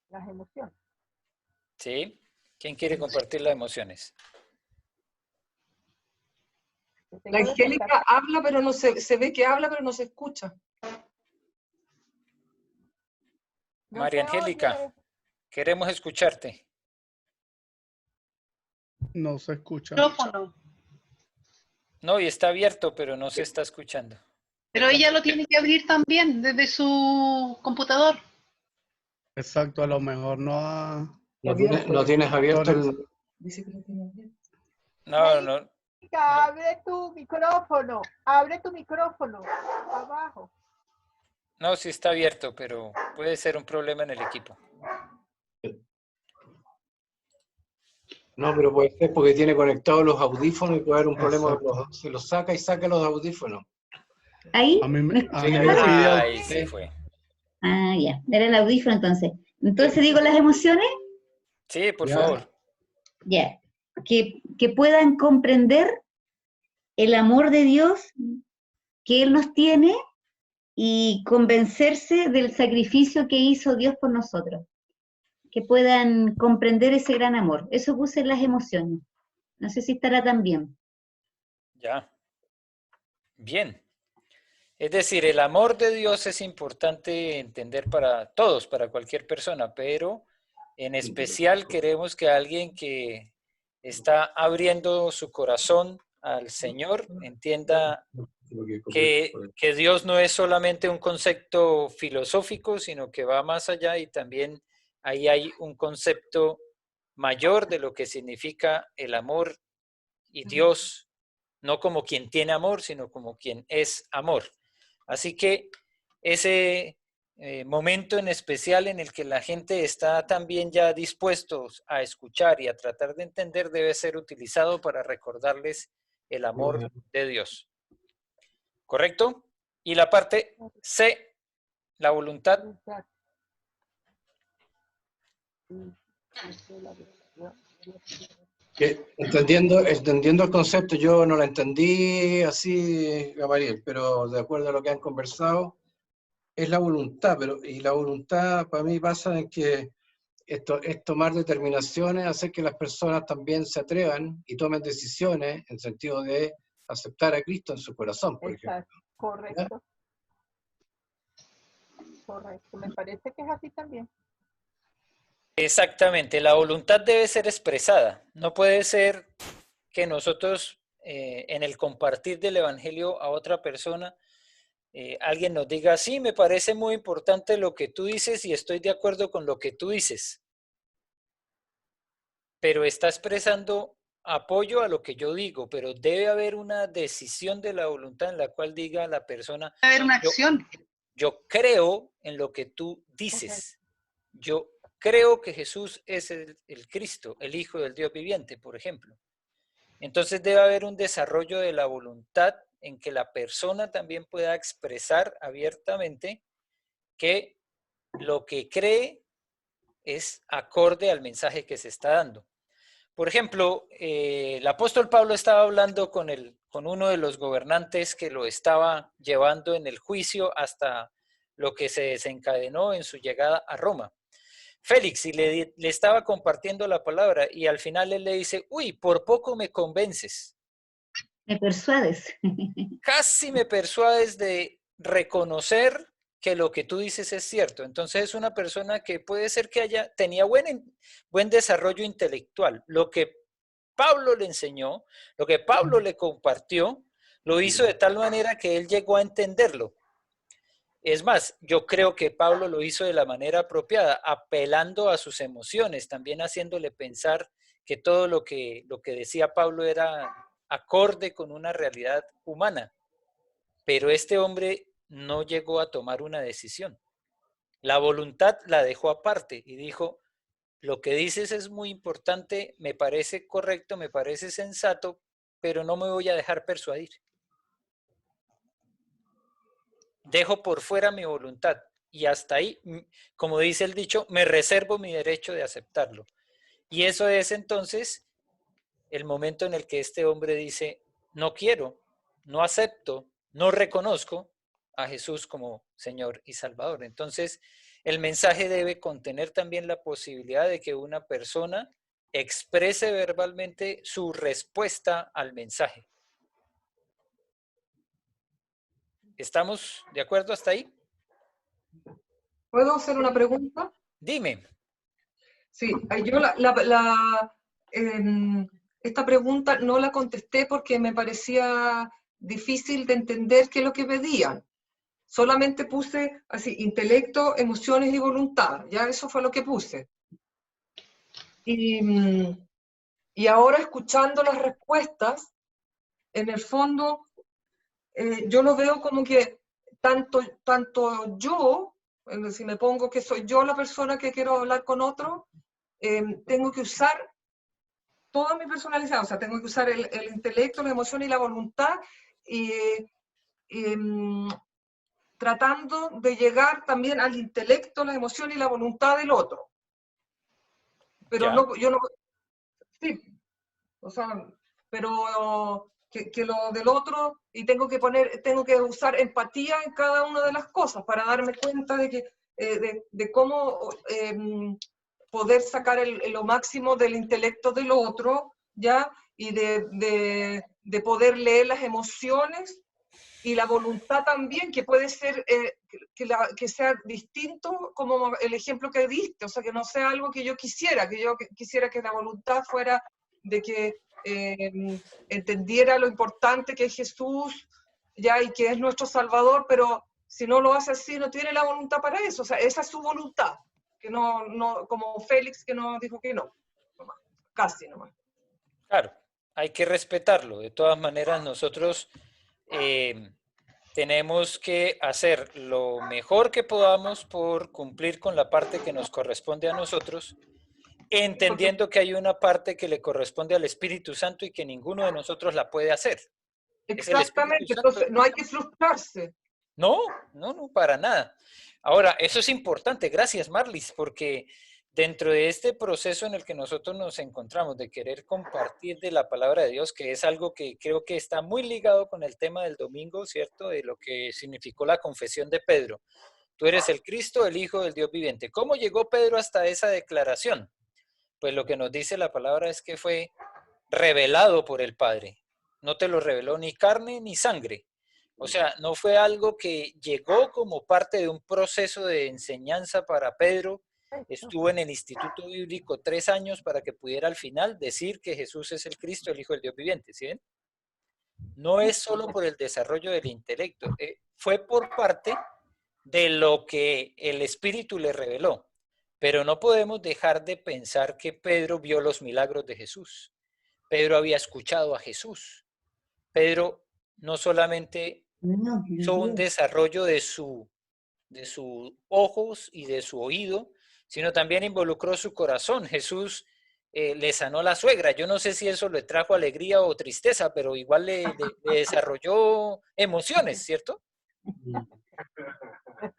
Las emociones. ¿Sí? ¿Quién quiere compartir las emociones? La Angélica habla, pero no se ve que habla, pero no se escucha. María Angélica, queremos escucharte. No se escucha. Micrófono. No, y está abierto, pero no se está escuchando. Pero ella lo tiene que abrir también desde su computador. Exacto, a lo mejor no ha... No tienes abierto el... Dice que lo tiene abierto. No. Abre tu micrófono. Abre tu micrófono. Abajo. No, sí está abierto, pero puede ser un problema en el equipo. No, pero puede ser porque tiene conectados los audífonos y puede haber un problema. Se los saca y saca los audífonos. ¿Ahí? A mí me Ahí se fue. Ah, ya. Era el audífono entonces. Entonces digo las emociones. Sí, por favor. Ya. Que puedan comprender el amor de Dios que Él nos tiene y convencerse del sacrificio que hizo Dios por nosotros. Que puedan comprender ese gran amor. Eso puse en las emociones. No sé si estará tan bien. Ya. Bien. Es decir, el amor de Dios es importante entender para todos, para cualquier persona, pero en especial queremos que alguien que está abriendo su corazón al Señor entienda que Dios no es solamente un concepto filosófico, sino que va más allá y también ahí hay un concepto mayor de lo que significa el amor y Dios, no como quien tiene amor, sino como quien es amor. Así que ese momento en especial en el que la gente está también ya dispuestos a escuchar y a tratar de entender debe ser utilizado para recordarles el amor de Dios. ¿Correcto? Y la parte C, la voluntad. Entendiendo el concepto, yo no lo entendí así, Gabriel, pero de acuerdo a lo que han conversado, es la voluntad, y la voluntad para mí pasa en que esto es tomar determinaciones, hacer que las personas también se atrevan y tomen decisiones en sentido de aceptar a Cristo en su corazón, por ejemplo. Correcto. ¿Ya? Correcto. Me parece que es así también. Exactamente, la voluntad debe ser expresada. No puede ser que nosotros en el compartir del Evangelio a otra persona, alguien nos diga, sí, me parece muy importante lo que tú dices y estoy de acuerdo con lo que tú dices, pero está expresando apoyo a lo que yo digo, pero debe haber una decisión de la voluntad en la cual diga la persona, Debe haber una acción. Yo creo en lo que tú dices. Yo creo que Jesús es el Cristo, el Hijo del Dios viviente, por ejemplo. Entonces debe haber un desarrollo de la voluntad en que la persona también pueda expresar abiertamente que lo que cree es acorde al mensaje que se está dando. Por ejemplo, el apóstol Pablo estaba hablando con uno de los gobernantes que lo estaba llevando en el juicio hasta lo que se desencadenó en su llegada a Roma. Félix, y le estaba compartiendo la palabra y al final él le dice, uy, por poco me convences. Me persuades. Casi me persuades de reconocer que lo que tú dices es cierto. Entonces es una persona que puede ser que tenía buen desarrollo intelectual. Lo que Pablo le enseñó, lo que Pablo le compartió, lo hizo de tal manera que él llegó a entenderlo. Es más, yo creo que Pablo lo hizo de la manera apropiada, apelando a sus emociones, también haciéndole pensar que todo lo que decía Pablo era acorde con una realidad humana. Pero este hombre no llegó a tomar una decisión. La voluntad la dejó aparte y dijo, lo que dices es muy importante, me parece correcto, me parece sensato, pero no me voy a dejar persuadir. Dejo por fuera mi voluntad y hasta ahí, como dice el dicho, me reservo mi derecho de aceptarlo. Y eso es entonces el momento en el que este hombre dice, no quiero, no acepto, no reconozco a Jesús como Señor y Salvador. Entonces, el mensaje debe contener también la posibilidad de que una persona exprese verbalmente su respuesta al mensaje. ¿Estamos de acuerdo hasta ahí? ¿Puedo hacer una pregunta? Dime. Sí, yo esta pregunta no la contesté porque me parecía difícil de entender qué es lo que pedían. Solamente puse así, intelecto, emociones y voluntad. Ya eso fue lo que puse. Y ahora escuchando las respuestas, en el fondo, yo lo veo como que tanto yo, si me pongo que soy yo la persona que quiero hablar con otro, tengo que usar toda mi personalidad, o sea, tengo que usar el intelecto, la emoción y la voluntad, y tratando de llegar también al intelecto, la emoción y la voluntad del otro. Pero ya. no, yo no, sí, o sea, pero que lo del otro, y tengo que usar empatía en cada una de las cosas para darme cuenta de que de cómo poder sacar lo máximo del intelecto del otro, ¿ya? Y de poder leer las emociones y la voluntad también, que puede ser que sea distinto como el ejemplo que diste, o sea, que no sea algo que yo quisiera que la voluntad fuera de que entendiera lo importante que es Jesús, ya, y que es nuestro Salvador, pero si no lo hace así, no tiene la voluntad para eso, o sea, esa es su voluntad, que no como Félix que no dijo que no, nomás, casi nomás. Claro, hay que respetarlo. De todas maneras, nosotros tenemos que hacer lo mejor que podamos por cumplir con la parte que nos corresponde a nosotros, entendiendo que hay una parte que le corresponde al Espíritu Santo y que ninguno de nosotros la puede hacer. Exactamente, entonces no hay que frustrarse. No, para nada. Ahora, eso es importante, gracias Marlis, porque dentro de este proceso en el que nosotros nos encontramos de querer compartir de la palabra de Dios, que es algo que creo que está muy ligado con el tema del domingo, ¿cierto? De lo que significó la confesión de Pedro. Tú eres el Cristo, el Hijo del Dios viviente. ¿Cómo llegó Pedro hasta esa declaración? Pues lo que nos dice la palabra es que fue revelado por el Padre. No te lo reveló ni carne ni sangre. O sea, no fue algo que llegó como parte de un proceso de enseñanza para Pedro. Estuvo en el Instituto Bíblico 3 años para que pudiera al final decir que Jesús es el Cristo, el Hijo del Dios viviente. ¿Sí ven? No es solo por el desarrollo del intelecto, fue por parte de lo que el Espíritu le reveló. Pero no podemos dejar de pensar que Pedro vio los milagros de Jesús. Pedro había escuchado a Jesús. Pedro no solamente hizo un desarrollo de sus ojos y de su oído, sino también involucró su corazón. Jesús le sanó la suegra. Yo no sé si eso le trajo alegría o tristeza, pero igual le desarrolló emociones, ¿cierto?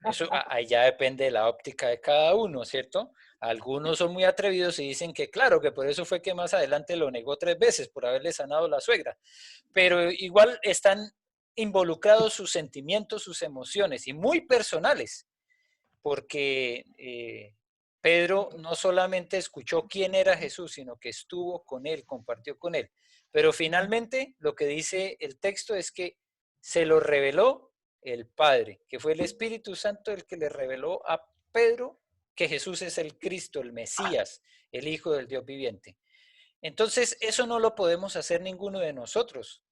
Eso ahí ya depende de la óptica de cada uno, ¿cierto? Algunos son muy atrevidos y dicen que claro, que por eso fue que más adelante lo negó 3 veces por haberle sanado la suegra. Pero igual están involucrados sus sentimientos, sus emociones y muy personales, porque Pedro no solamente escuchó quién era Jesús, sino que estuvo con él, compartió con él. Pero finalmente lo que dice el texto es que se lo reveló el Padre, que fue el Espíritu Santo el que le reveló a Pedro que Jesús es el Cristo, el Mesías, el Hijo del Dios viviente. Entonces, eso no lo podemos hacer ninguno de nosotros.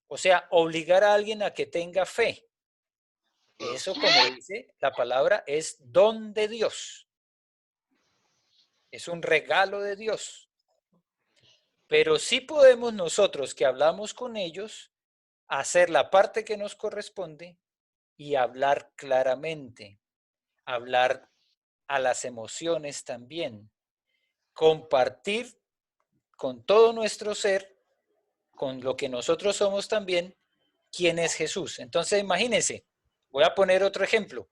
O sea, obligar a alguien a que tenga fe. Eso, como dice la palabra, es don de Dios. Es un regalo de Dios. Pero sí podemos nosotros que hablamos con ellos, hacer la parte que nos corresponde y hablar claramente, hablar a las emociones también, compartir con todo nuestro ser, con lo que nosotros somos también, quién es Jesús. Entonces, imagínense, voy a poner otro ejemplo,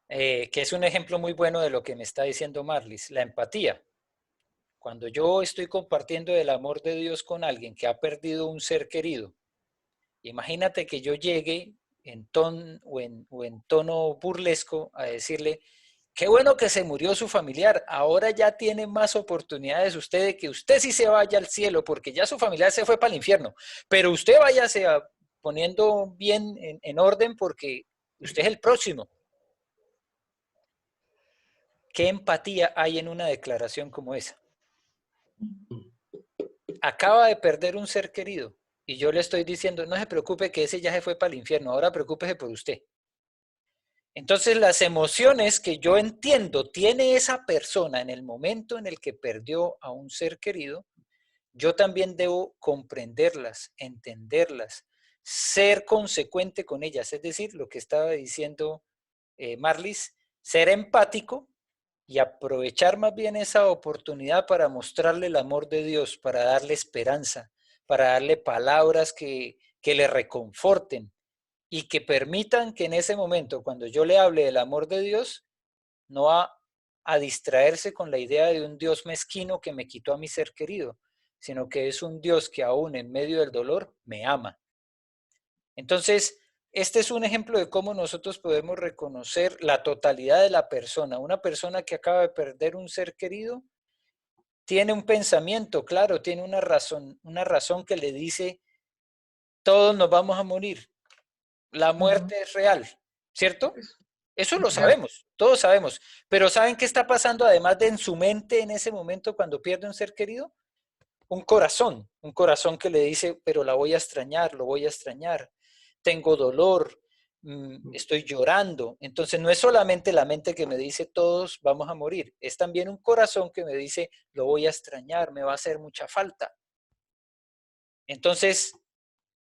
que es un ejemplo muy bueno de lo que me está diciendo Marlis, la empatía. Cuando yo estoy compartiendo el amor de Dios con alguien que ha perdido un ser querido, imagínate que yo llegue en tono burlesco a decirle, qué bueno que se murió su familiar, ahora ya tiene más oportunidades usted de que usted sí se vaya al cielo, porque ya su familiar se fue para el infierno, pero usted váyase poniendo bien en orden porque usted es el próximo. ¿Qué empatía hay en una declaración como esa? Acaba de perder un ser querido y yo le estoy diciendo, no se preocupe que ese ya se fue para el infierno, ahora preocúpese por usted. Entonces las emociones que yo entiendo tiene esa persona en el momento en el que perdió a un ser querido, yo también debo comprenderlas, entenderlas, ser consecuente con ellas. Es decir, lo que estaba diciendo Marlis, ser empático y aprovechar más bien esa oportunidad para mostrarle el amor de Dios, para darle esperanza, para darle palabras que le reconforten y que permitan que en ese momento, cuando yo le hable del amor de Dios, no va a distraerse con la idea de un Dios mezquino que me quitó a mi ser querido, sino que es un Dios que aún en medio del dolor me ama. Entonces, este es un ejemplo de cómo nosotros podemos reconocer la totalidad de la persona. Una persona que acaba de perder un ser querido tiene un pensamiento, claro, tiene una razón que le dice, todos nos vamos a morir. La muerte es real, ¿cierto? Eso lo sabemos, todos sabemos. Pero ¿saben qué está pasando además de en su mente en ese momento cuando pierde un ser querido? Un corazón que le dice, pero la voy a extrañar, lo voy a extrañar. Tengo dolor, estoy llorando. Entonces no es solamente la mente que me dice todos vamos a morir, es también un corazón que me dice lo voy a extrañar, me va a hacer mucha falta. Entonces,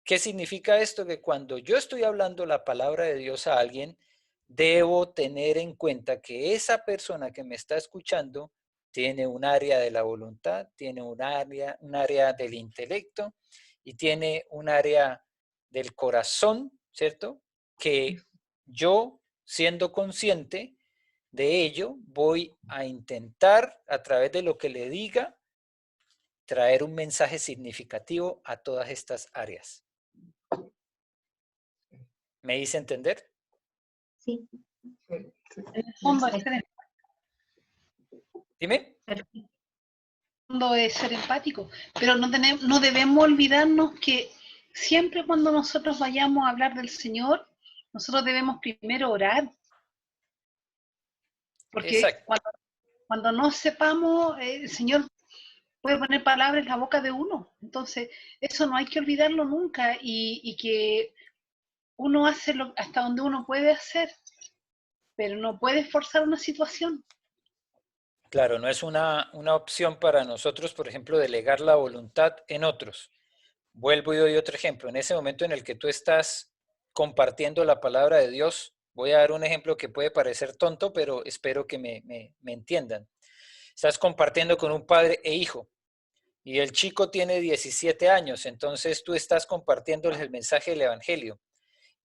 ¿qué significa esto? Que cuando yo estoy hablando la palabra de Dios a alguien, debo tener en cuenta que esa persona que me está escuchando tiene un área de la voluntad, tiene un área del intelecto y tiene un área del corazón, ¿cierto? Que yo, siendo consciente de ello, voy a intentar, a través de lo que le diga, traer un mensaje significativo a todas estas áreas. ¿Me hice entender? Sí. En el fondo Dime. Es ser empático, pero no debemos olvidarnos que siempre cuando nosotros vayamos a hablar del Señor, nosotros debemos primero orar. Porque cuando no sepamos, el Señor puede poner palabras en la boca de uno. Entonces, eso no hay que olvidarlo nunca y que uno hace hasta donde uno puede hacer, pero no puede forzar una situación. Claro, no es una opción para nosotros, por ejemplo, delegar la voluntad en otros. Vuelvo y doy otro ejemplo. En ese momento en el que tú estás compartiendo la palabra de Dios, voy a dar un ejemplo que puede parecer tonto, pero espero que me entiendan. Estás compartiendo con un padre e hijo y el chico tiene 17 años, entonces tú estás compartiéndoles el mensaje del Evangelio.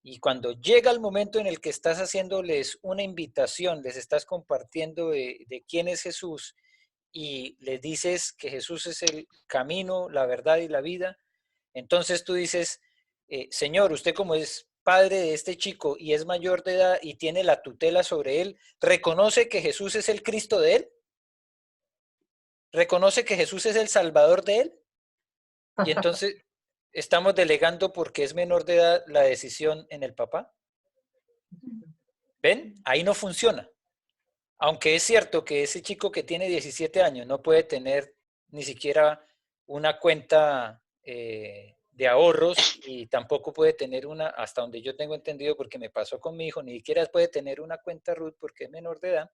Y cuando llega el momento en el que estás haciéndoles una invitación, les estás compartiendo de quién es Jesús y les dices que Jesús es el camino, la verdad y la vida, entonces tú dices, Señor, usted como es padre de este chico y es mayor de edad y tiene la tutela sobre él, ¿reconoce que Jesús es el Cristo de él? ¿Reconoce que Jesús es el Salvador de él? Y entonces estamos delegando porque es menor de edad la decisión en el papá. ¿Ven? Ahí no funciona. Aunque es cierto que ese chico que tiene 17 años no puede tener ni siquiera una cuenta de ahorros y tampoco puede tener una, hasta donde yo tengo entendido porque me pasó con mi hijo, ni siquiera puede tener una cuenta RUT porque es menor de edad,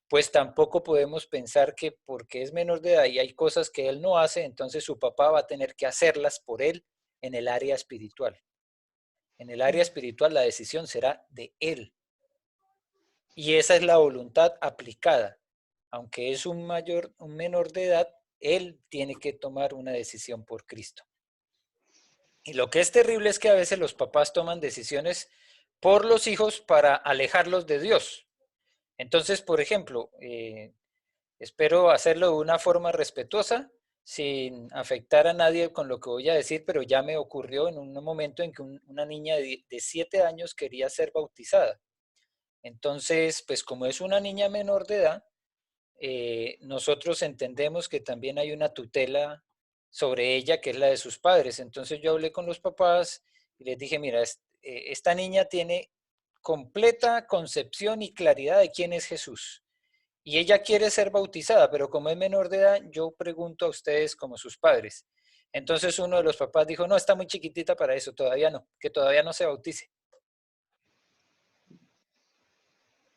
pues tampoco podemos pensar que porque es menor de edad y hay cosas que él no hace, entonces su papá va a tener que hacerlas por él en el área espiritual. En el área espiritual la decisión será de él. Y esa es la voluntad aplicada. aunque es un menor de edad, él tiene que tomar una decisión por Cristo. Y lo que es terrible es que a veces los papás toman decisiones por los hijos para alejarlos de Dios. Entonces, por ejemplo, espero hacerlo de una forma respetuosa, sin afectar a nadie con lo que voy a decir, pero ya me ocurrió en un momento en que una niña de 7 años quería ser bautizada. Entonces, pues como es una niña menor de edad, nosotros entendemos que también hay una tutela sobre ella, que es la de sus padres. Entonces yo hablé con los papás y les dije, mira, esta niña tiene completa concepción y claridad de quién es Jesús. Y ella quiere ser bautizada, pero como es menor de edad, yo pregunto a ustedes como sus padres. Entonces uno de los papás dijo, no, está muy chiquitita para eso, todavía no, que todavía no se bautice.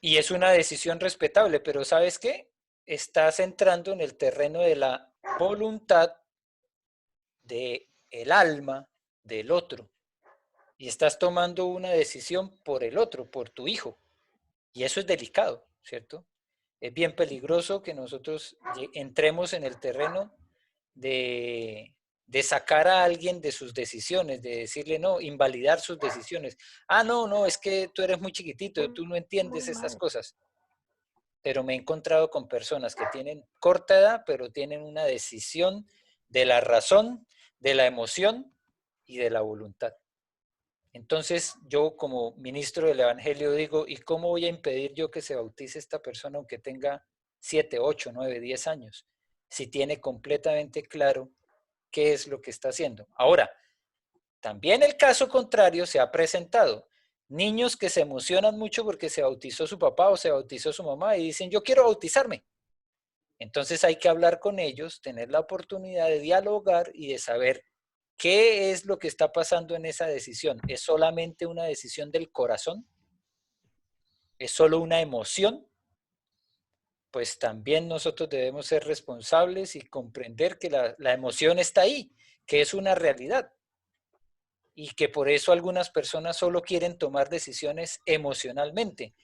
Y es una decisión respetable, pero ¿sabes qué? Estás entrando en el terreno de la voluntad del alma del otro. Y estás tomando una decisión por el otro, por tu hijo. Y eso es delicado, ¿cierto? Es bien peligroso que nosotros entremos en el terreno de sacar a alguien de sus decisiones, de decirle no, invalidar sus decisiones. Ah, no, es que tú eres muy chiquitito, tú no entiendes estas cosas. Pero me he encontrado con personas que tienen corta edad, pero tienen una decisión de la razón, de la emoción y de la voluntad. Entonces yo como ministro del Evangelio digo, ¿y cómo voy a impedir yo que se bautice esta persona aunque tenga 7, 8, 9, 10 años? Si tiene completamente claro qué es lo que está haciendo. Ahora, también el caso contrario se ha presentado. Niños que se emocionan mucho porque se bautizó su papá o se bautizó su mamá y dicen, yo quiero bautizarme. Entonces hay que hablar con ellos, tener la oportunidad de dialogar y de saber qué es lo que está pasando en esa decisión. ¿Es solamente una decisión del corazón? ¿Es solo una emoción? Pues también nosotros debemos ser responsables y comprender que la emoción está ahí, que es una realidad. Y que por eso algunas personas solo quieren tomar decisiones emocionalmente.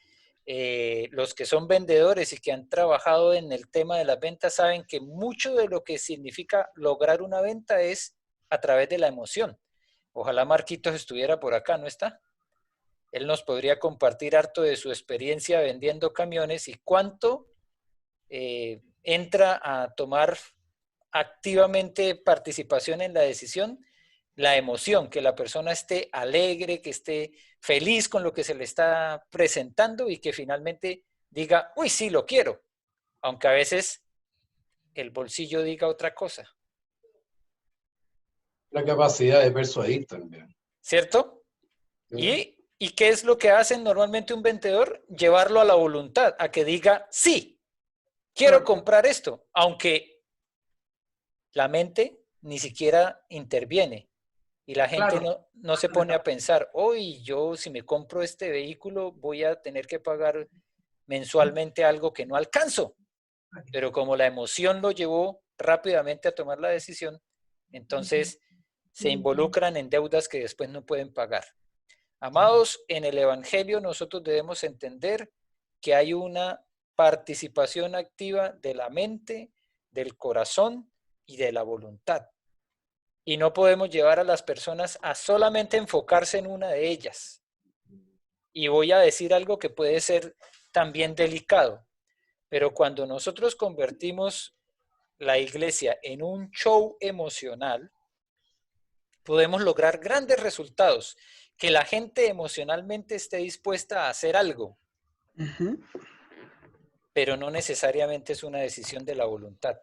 Los que son vendedores y que han trabajado en el tema de las ventas saben que mucho de lo que significa lograr una venta es a través de la emoción. Ojalá Marquitos estuviera por acá, ¿no está? Él nos podría compartir harto de su experiencia vendiendo camiones y cuánto entra a tomar activamente participación en la decisión, la emoción, que la persona esté alegre, que esté feliz con lo que se le está presentando y que finalmente diga, uy, sí, lo quiero, aunque a veces el bolsillo diga otra cosa. La capacidad de persuadir también. ¿Cierto? ¿Y qué es lo que hacen normalmente un vendedor? Llevarlo a la voluntad, a que diga, sí, quiero comprar esto, aunque la mente ni siquiera interviene. Y la gente no se pone a pensar, hoy yo si me compro este vehículo voy a tener que pagar mensualmente algo que no alcanzo. Pero como la emoción lo llevó rápidamente a tomar la decisión, entonces se involucran en deudas que después no pueden pagar. Amados, en el Evangelio nosotros debemos entender que hay una participación activa de la mente, del corazón y de la voluntad. Y no podemos llevar a las personas a solamente enfocarse en una de ellas. Y voy a decir algo que puede ser también delicado, pero cuando nosotros convertimos la iglesia en un show emocional, podemos lograr grandes resultados, que la gente emocionalmente esté dispuesta a hacer algo, pero no necesariamente es una decisión de la voluntad.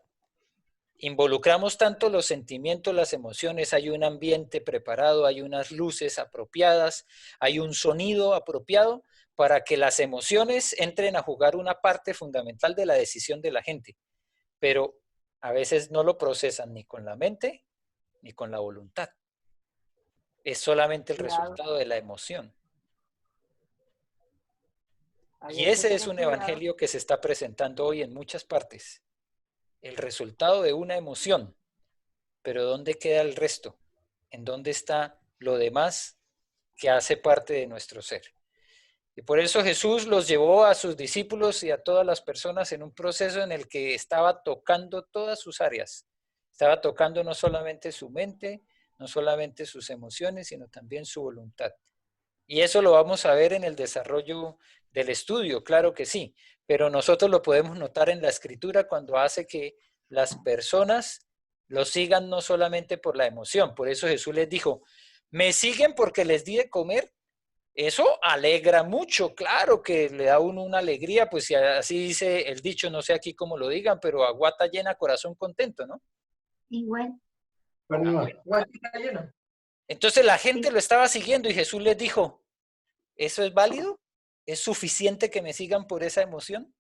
Involucramos tanto los sentimientos, las emociones, hay un ambiente preparado, hay unas luces apropiadas, hay un sonido apropiado para que las emociones entren a jugar una parte fundamental de la decisión de la gente, pero a veces no lo procesan ni con la mente ni con la voluntad. Es solamente el resultado de la emoción. Y ese es un evangelio que se está presentando hoy en muchas partes. El resultado de una emoción. Pero ¿dónde queda el resto? ¿En dónde está lo demás que hace parte de nuestro ser? Y por eso Jesús los llevó a sus discípulos y a todas las personas en un proceso en el que estaba tocando todas sus áreas. Estaba tocando no solamente su mente, no solamente sus emociones, sino también su voluntad. Y eso lo vamos a ver en el desarrollo del estudio, claro que sí, pero nosotros lo podemos notar en la Escritura cuando hace que las personas lo sigan no solamente por la emoción. Por eso Jesús les dijo, ¿me siguen porque les di de comer? Eso alegra mucho, claro que le da a uno una alegría, pues si así dice el dicho, no sé aquí cómo lo digan, pero a guata llena, corazón contento, ¿no? Igual. Guatita llena. Entonces la gente lo estaba siguiendo y Jesús les dijo, ¿eso es válido? ¿Es suficiente que me sigan por esa emoción?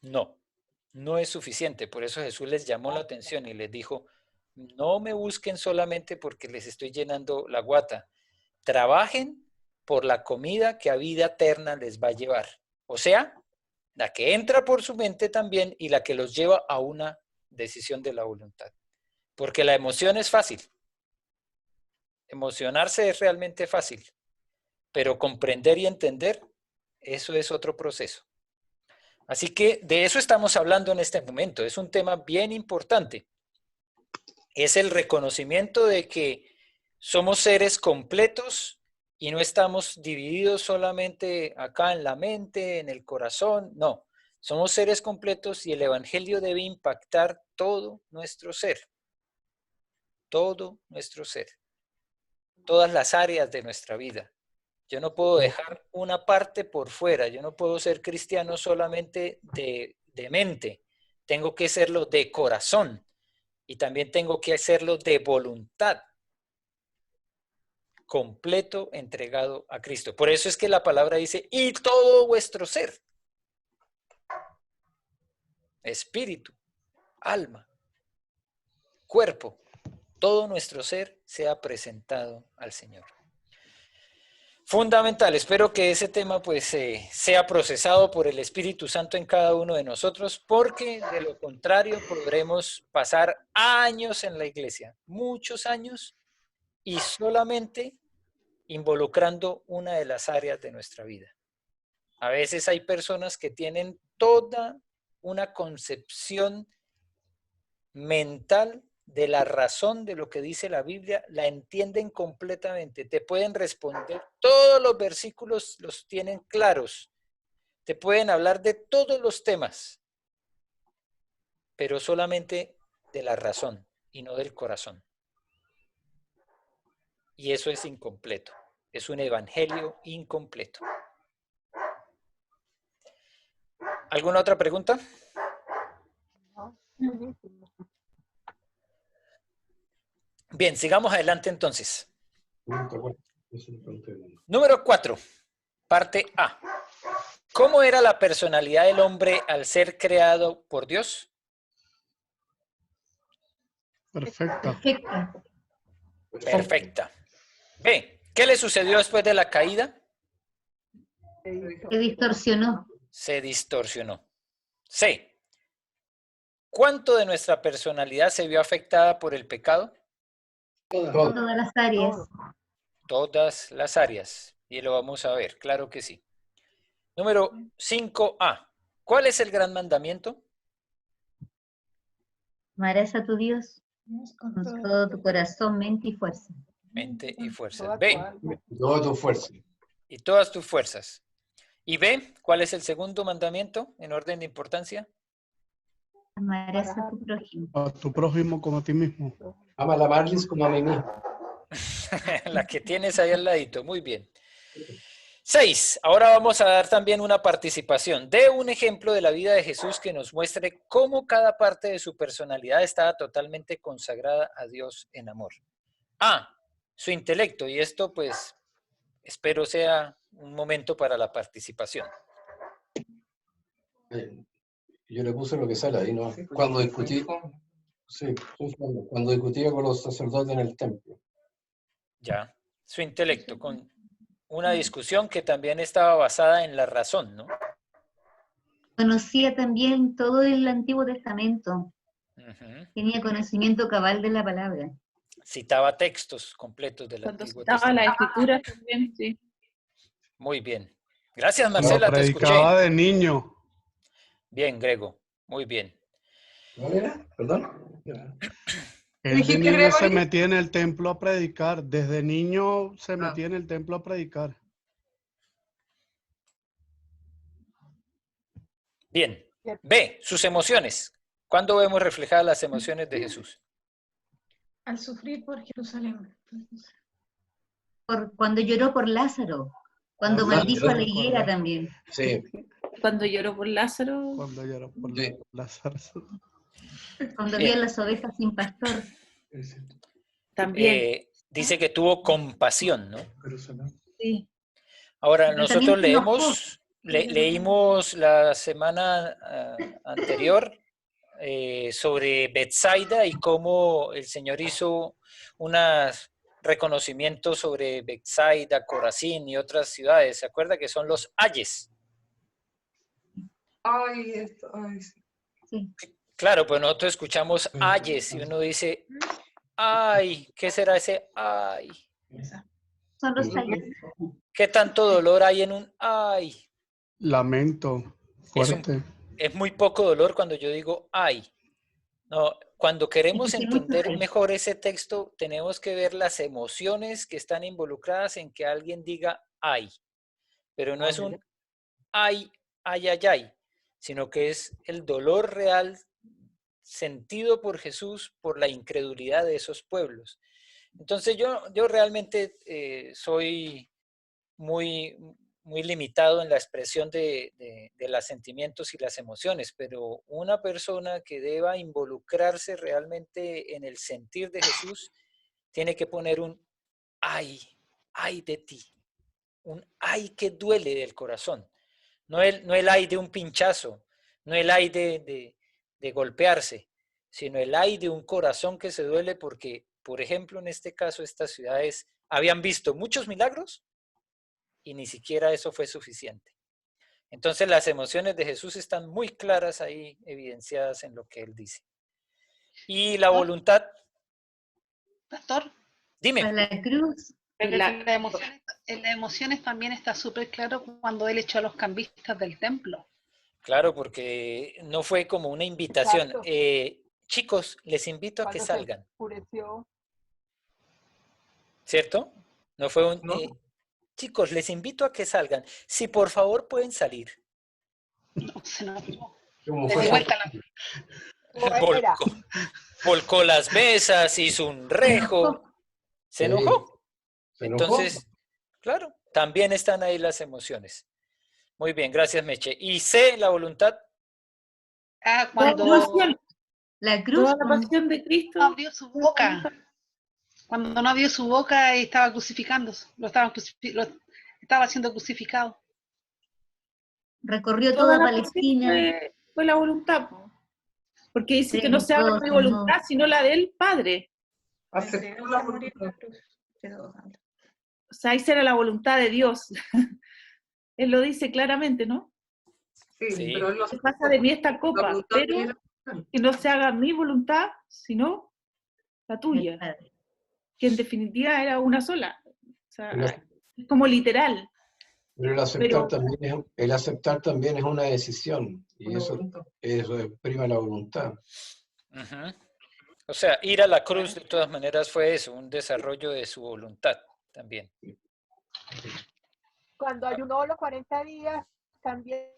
No, no es suficiente. Por eso Jesús les llamó la atención y les dijo, no me busquen solamente porque les estoy llenando la guata. Trabajen por la comida que a vida eterna les va a llevar. O sea, la que entra por su mente también y la que los lleva a una decisión de la voluntad. Porque la emoción es fácil. Emocionarse es realmente fácil. Pero comprender y entender, eso es otro proceso. Así que de eso estamos hablando en este momento. Es un tema bien importante. Es el reconocimiento de que somos seres completos y no estamos divididos solamente acá en la mente, en el corazón. No, somos seres completos y el Evangelio debe impactar todo nuestro ser. Todo nuestro ser. Todas las áreas de nuestra vida. Yo no puedo dejar una parte por fuera. Yo no puedo ser cristiano solamente de mente. Tengo que serlo de corazón. Y también tengo que hacerlo de voluntad. Completo, entregado a Cristo. Por eso es que la palabra dice, y todo vuestro ser. Espíritu, alma, cuerpo. Todo nuestro ser sea presentado al Señor. Fundamental. Espero que ese tema pues sea procesado por el Espíritu Santo en cada uno de nosotros, porque de lo contrario podremos pasar años en la iglesia, muchos años, y solamente involucrando una de las áreas de nuestra vida. A veces hay personas que tienen toda una concepción mental de la razón de lo que dice la Biblia, la entienden completamente, te pueden responder, todos los versículos los tienen claros, te pueden hablar de todos los temas, pero solamente de la razón y no del corazón. Y eso es incompleto, es un evangelio incompleto. ¿Alguna otra pregunta? Bien, sigamos adelante entonces. Número 4, parte A. ¿Cómo era la personalidad del hombre al ser creado por Dios? Perfecta. Perfecta. B. ¿Qué le sucedió después de la caída? Se distorsionó. Se distorsionó. C. ¿Cuánto de nuestra personalidad se vio afectada por el pecado? Todas las áreas. Todas las áreas. Y lo vamos a ver, claro que sí. Número 5A. ¿Cuál es el gran mandamiento? Amarás a tu Dios con todo tu corazón, mente y fuerza. Mente y fuerza. B. Toda tu fuerza. Y todas tus fuerzas. Y B. ¿Cuál es el segundo mandamiento en orden de importancia? Amarás a tu prójimo. A tu prójimo como a ti mismo. Ama a la Marlis como a mí mismo. La que tienes ahí al ladito. Muy bien. 6. Ahora vamos a dar también una participación de un ejemplo de la vida de Jesús que nos muestre cómo cada parte de su personalidad estaba totalmente consagrada a Dios en amor. A. Su intelecto. Y esto pues espero sea un momento para la participación. Yo le puse lo que sale ahí, ¿no? Cuando discutí, sí, cuando discutía con los sacerdotes en el templo. Ya. Su intelecto, con una discusión que también estaba basada en la razón, ¿no? Conocía también todo el Antiguo Testamento. Uh-huh. Tenía conocimiento cabal de la palabra. Citaba textos completos del Cuando Antiguo citaba la Testamento. escritura también, sí. Muy bien. Gracias, Lo Marcela, te escuché. predicaba de niño. Bien, Grego. Muy bien. ¿Cuál era? Perdón. Él de ¿Dijiste, niño se Gregory? metía en el templo a predicar. Desde niño se Ah. metía en el templo a predicar. Bien. B, sus emociones. ¿Cuándo vemos reflejadas las emociones de Jesús? Al sufrir por Jerusalén. Cuando lloró por Lázaro, cuando maldijo a la higuera también. Sí. Cuando lloró por Lázaro. Cuando lloró por Sí. Lázaro. Cuando Bien. había las ovejas sin pastor. También. Dice que tuvo compasión, ¿no? Sí. Ahora, Pero nosotros también se enojó. leímos la semana anterior sobre Betsaida y cómo el Señor hizo unos reconocimientos sobre Betsaida, Corazín y otras ciudades. ¿Se acuerda que son los ayes? Ay, sí. Claro, pues nosotros escuchamos ayes y uno dice, ay, ¿qué será ese ay? Son los ayes. ¿Qué tanto dolor hay en un ay? Lamento fuerte. Es muy poco dolor cuando yo digo ay. No, cuando queremos entender mejor ese texto, tenemos que ver las emociones que están involucradas en que alguien diga ay. Pero no es un ay, ay, ay, ay, sino que es el dolor real sentido por Jesús por la incredulidad de esos pueblos. Entonces yo realmente soy muy limitado en la expresión de los sentimientos y las emociones, pero una persona que deba involucrarse realmente en el sentir de Jesús tiene que poner un ay de ti, un ay que duele del corazón, no el ay de un pinchazo, no el ay de golpearse, sino el ay de un corazón que se duele porque, por ejemplo, en este caso, estas ciudades habían visto muchos milagros y ni siquiera eso fue suficiente. Entonces las emociones de Jesús están muy claras ahí, evidenciadas en lo que él dice. Y la voluntad... Pastor. Dime. La cruz. En las emociones también está súper claro cuando él echó a los cambistas del templo. Claro, porque no fue como una invitación. Exacto. Chicos, les invito a que Cuando se salgan. enfureció. ¿Cierto? No fue un... chicos, les invito a que salgan. Si por favor pueden salir. No, se nos... Volcó las mesas, hizo un rejo. Se enojó. Entonces, claro, también están ahí las emociones. Muy bien, gracias, Meche. ¿Y C, la voluntad? Cuando la cruz, toda la pasión de Cristo. No abrió su boca. Cuando no abrió su boca estaba crucificándose. Estaba siendo crucificado. Recorrió toda Palestina. Fue la voluntad. Porque dice que no se haga mi voluntad, sino la del Padre. Aceptó la voluntad. O sea, esa era la voluntad de Dios. Él lo dice claramente, ¿no? Sí, pero él se pasa de mí esta copa, pero que no se haga mi voluntad, sino la tuya. Que en definitiva era una sola. O sea, es como literal. Pero el aceptar también es una decisión, y eso exprime la voluntad. O sea, ir a la cruz de todas maneras fue eso, un desarrollo de su voluntad también. Cuando ayunó los 40 días, también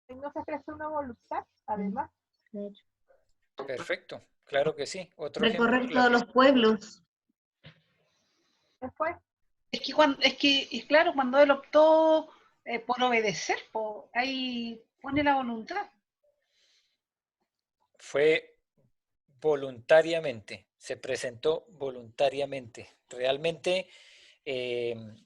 no se expresó una voluntad, además. Perfecto, claro que sí. Otro recorrer ejemplo, todos los pueblos. Después. Claro, cuando él optó por obedecer, ahí pone la voluntad. Fue voluntariamente, se presentó voluntariamente. Realmente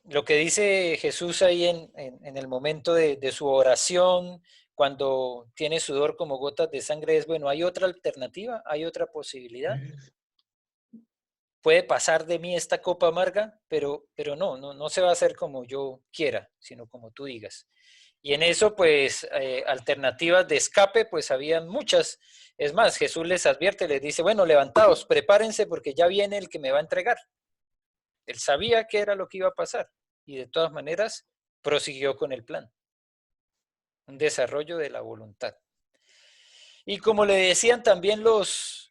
lo que dice Jesús ahí en el momento de su oración, cuando tiene sudor como gotas de sangre, es bueno, ¿hay otra alternativa? ¿Hay otra posibilidad? puede pasar de mí esta copa amarga, pero no se va a hacer como yo quiera, sino como tú digas. Y en eso, pues, alternativas de escape, pues habían muchas. Es más, Jesús les advierte, les dice, bueno, levantaos, prepárense porque ya viene el que me va a entregar. Él sabía qué era lo que iba a pasar y de todas maneras prosiguió con el plan. Un desarrollo de la voluntad. Y como le decían también los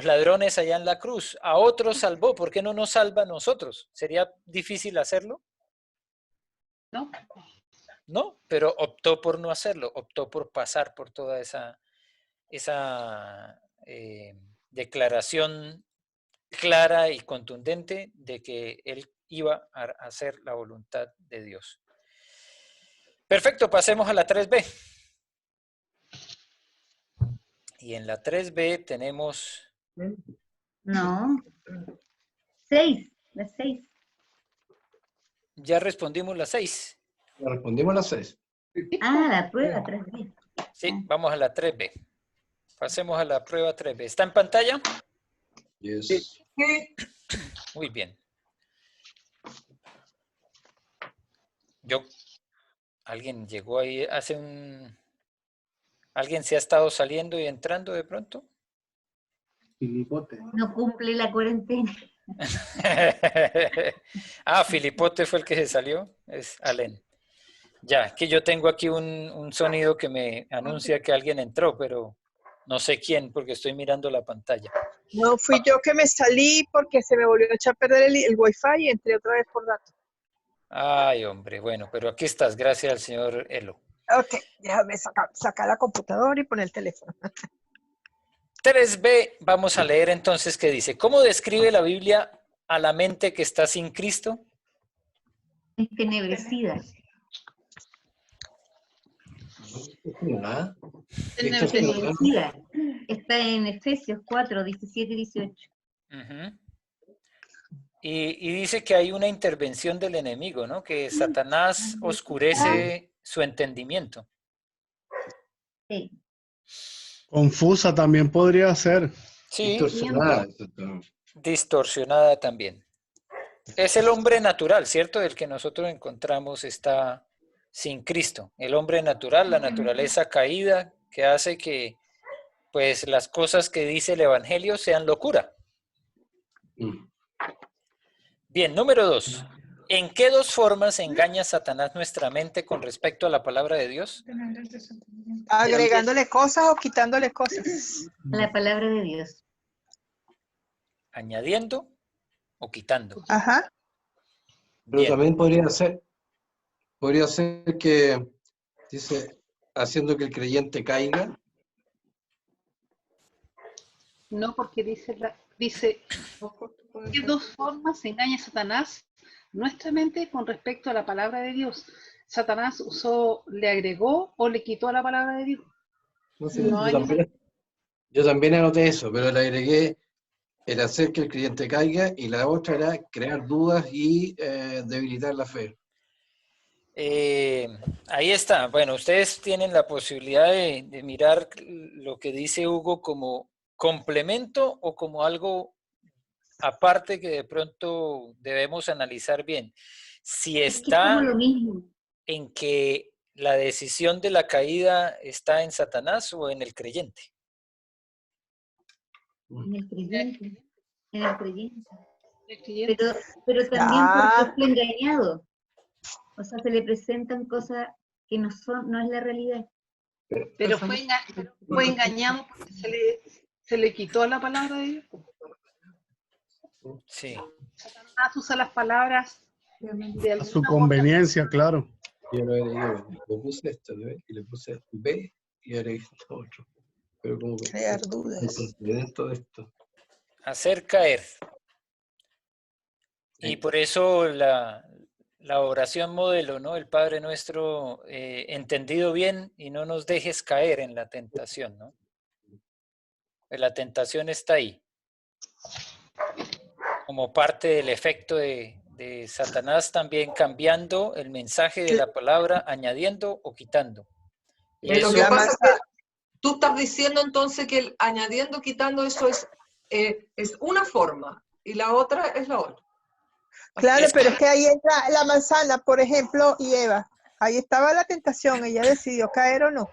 ladrones allá en la cruz, a otros salvó, ¿por qué no nos salva a nosotros? ¿Sería difícil hacerlo? No. No, pero optó por no hacerlo, optó por pasar por toda esa declaración clara y contundente de que él iba a hacer la voluntad de Dios. Perfecto, pasemos a la 3B. Y en la 3B tenemos... No. 6, la 6. Ya respondimos la 6. Ya respondimos la 6. Ah, la prueba 3B. Sí, vamos a la 3B. Pasemos a la prueba 3B. ¿Está en pantalla? Yes. Muy bien. ¿Alguien llegó ahí hace un... ¿Alguien se ha estado saliendo y entrando de pronto? Filipote. No cumple la cuarentena. Filipote fue el que se salió. Es Alén. Ya, que yo tengo aquí un sonido que me anuncia que alguien entró, pero no sé quién porque estoy mirando la pantalla. No, fui yo que me salí porque se me volvió a echar a perder el wifi y entré otra vez por datos. Ay, hombre, bueno, pero aquí estás, gracias al señor Elo. Ok, déjame sacar la computadora y poner el teléfono. 3B, vamos a leer entonces qué dice. ¿Cómo describe la Biblia a la mente que está sin Cristo? Entenebrecida. Entenebrecida. Está en Efesios 4, 17 y 18. Uh-huh. Y dice que hay una intervención del enemigo, ¿no? Que Satanás oscurece su entendimiento. Sí. Confusa también podría ser. Sí. Distorsionada. Distorsionada también. Es el hombre natural, ¿cierto? El que nosotros encontramos está sin Cristo. El hombre natural, la naturaleza caída, que hace que pues las cosas que dice el Evangelio sean locura. Bien, número 2. ¿En qué dos formas engaña Satanás nuestra mente con respecto a la palabra de Dios? ¿Agregándole cosas o quitándole cosas? La palabra de Dios. ¿Añadiendo o quitando? Ajá. Pero también podría ser que dice, haciendo que el creyente caiga. No, porque dice ¿qué dos formas engaña Satanás nuestra mente con respecto a la palabra de Dios? ¿Satanás le agregó o le quitó a la palabra de Dios? No sé, yo también anoté eso, pero le agregué el hacer que el creyente caiga y la otra era crear dudas y debilitar la fe. Ahí está. Bueno, ustedes tienen la posibilidad de mirar lo que dice Hugo como complemento o como algo aparte que de pronto debemos analizar bien. Si está en que la decisión de la caída está en Satanás o en el creyente. En el creyente. En el creyente. Pero también porque fue engañado. O sea, se le presentan cosas que no es la realidad. Pero fue engañado porque se le quitó la palabra de Dios. Sí. Satanás usa las palabras a su conveniencia, claro. Yo le puse esto, ¿no? Y le puse B y agregué esto otro. Pero como que crear dudas. Dentro de esto. Hacer caer. Y por eso la oración modelo, ¿no? El Padre Nuestro, entendido bien, y no nos dejes caer en la tentación, ¿no? La tentación está ahí. Como parte del efecto de Satanás también cambiando el mensaje de la palabra, añadiendo o quitando. Y lo que pasa es que tú estás diciendo entonces que el añadiendo, quitando, eso es una forma. y la otra es la otra. Claro, pero es que ahí entra la manzana, por ejemplo, y Eva. Ahí estaba la tentación, ella decidió caer o no.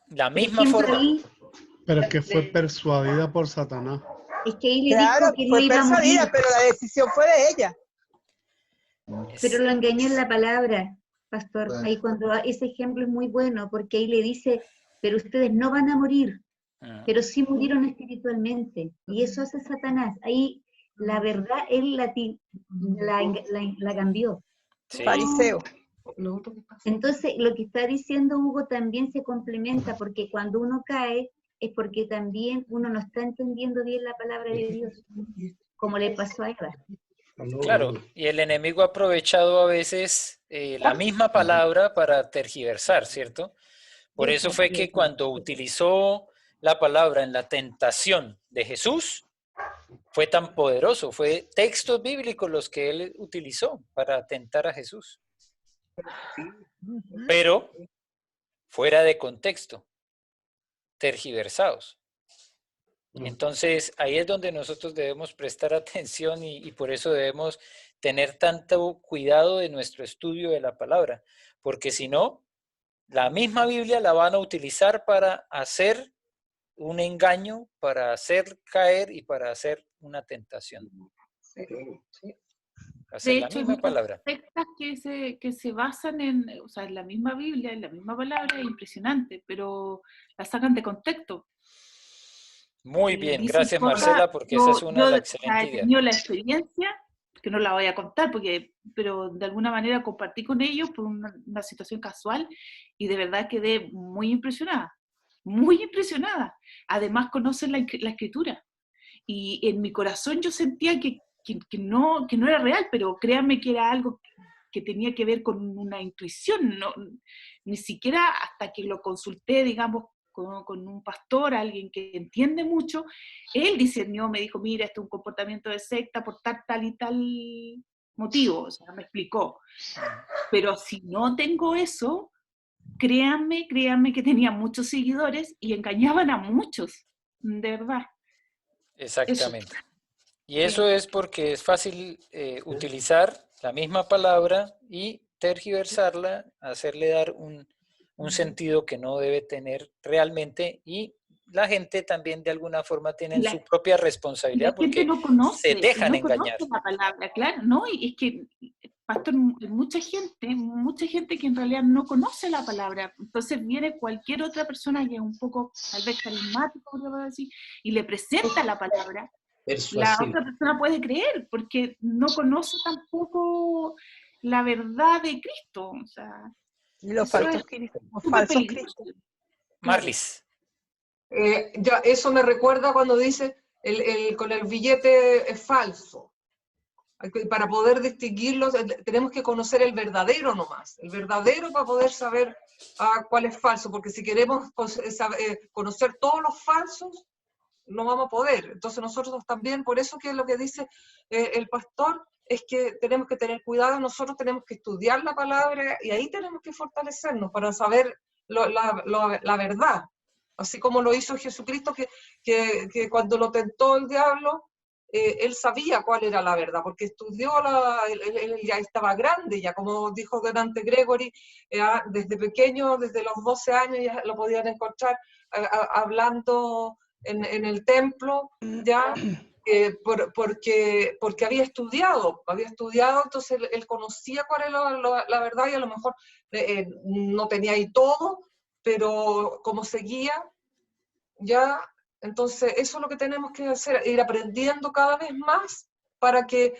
La misma forma. Pero es que fue persuadida por Satanás. Es que ahí le Claro, dijo que no fue iba a morir, persuadida, pero la decisión fue de ella. pero lo engañó en la palabra, pastor. Ahí cuando ese ejemplo es muy bueno, porque ahí le dice, pero ustedes no van a morir, pero sí murieron espiritualmente. Y eso hace Satanás. Ahí la verdad, él la cambió. Sí. Fariseo. Entonces, lo que está diciendo Hugo también se complementa, porque cuando uno cae, es porque también uno no está entendiendo bien la palabra de Dios, como le pasó a Eva. Claro, y el enemigo ha aprovechado a veces la misma palabra para tergiversar, ¿cierto? Por eso fue que cuando utilizó la palabra en la tentación de Jesús, fue tan poderoso, fue textos bíblicos los que él utilizó para tentar a Jesús. Pero fuera de contexto, tergiversados. Entonces, ahí es donde nosotros debemos prestar atención y por eso debemos tener tanto cuidado de nuestro estudio de la palabra, porque si no, la misma Biblia la van a utilizar para hacer un engaño, para hacer caer y para hacer una tentación. Hacer De la hecho, hay misma muchas palabra. sectas que se basan o sea, en la misma Biblia, en la misma palabra, es impresionante, pero la sacan de contexto. Muy Y bien, dicen gracias cosas, Marcela, porque esa es una yo excelente he idea. tenido la experiencia, que no la voy a contar, pero de alguna manera compartí con ellos por una situación casual y de verdad quedé muy impresionada, muy impresionada. Además conocen la escritura y en mi corazón yo sentía que no era real, pero créanme que era algo que tenía que ver con una intuición, no, ni siquiera hasta que lo consulté, digamos, con un pastor, alguien que entiende mucho, él discernió, me dijo, mira, este es un comportamiento de secta por tal y tal motivo, o sea, me explicó. Pero si no tengo eso, créanme que tenía muchos seguidores y engañaban a muchos, de verdad. Exactamente. Y eso es porque es fácil utilizar la misma palabra y tergiversarla, hacerle dar un sentido que no debe tener realmente, y la gente también de alguna forma tiene su propia responsabilidad La gente porque no conoce, se dejan engañar. conoce la palabra, claro, ¿no? Y es que, pastor, mucha gente que en realidad no conoce la palabra, entonces viene cualquier otra persona que es un poco, tal vez carismático, podríamos decir, y le presenta la palabra, la otra persona puede creer, porque no conoce tampoco la verdad de Cristo, o sea, Y los eso falsos es cristos. súper peligroso. Marlis. Ya, eso me recuerda cuando dice con el billete es falso. Para poder distinguirlos tenemos que conocer el verdadero nomás, el verdadero para poder saber cuál es falso, porque si queremos conocer todos los falsos, no vamos a poder. Entonces nosotros también, por eso que lo que dice el pastor es que tenemos que tener cuidado, nosotros tenemos que estudiar la palabra y ahí tenemos que fortalecernos para saber la verdad. Así como lo hizo Jesucristo, que cuando lo tentó el diablo, él sabía cuál era la verdad, porque estudió, él ya estaba grande, ya como dijo delante Gregory, desde pequeño, desde los 12 años ya lo podían encontrar hablando en el templo, ya, porque había estudiado, entonces él conocía cuál era la verdad y a lo mejor no tenía ahí todo, pero como seguía, ya, entonces eso es lo que tenemos que hacer, ir aprendiendo cada vez más para que,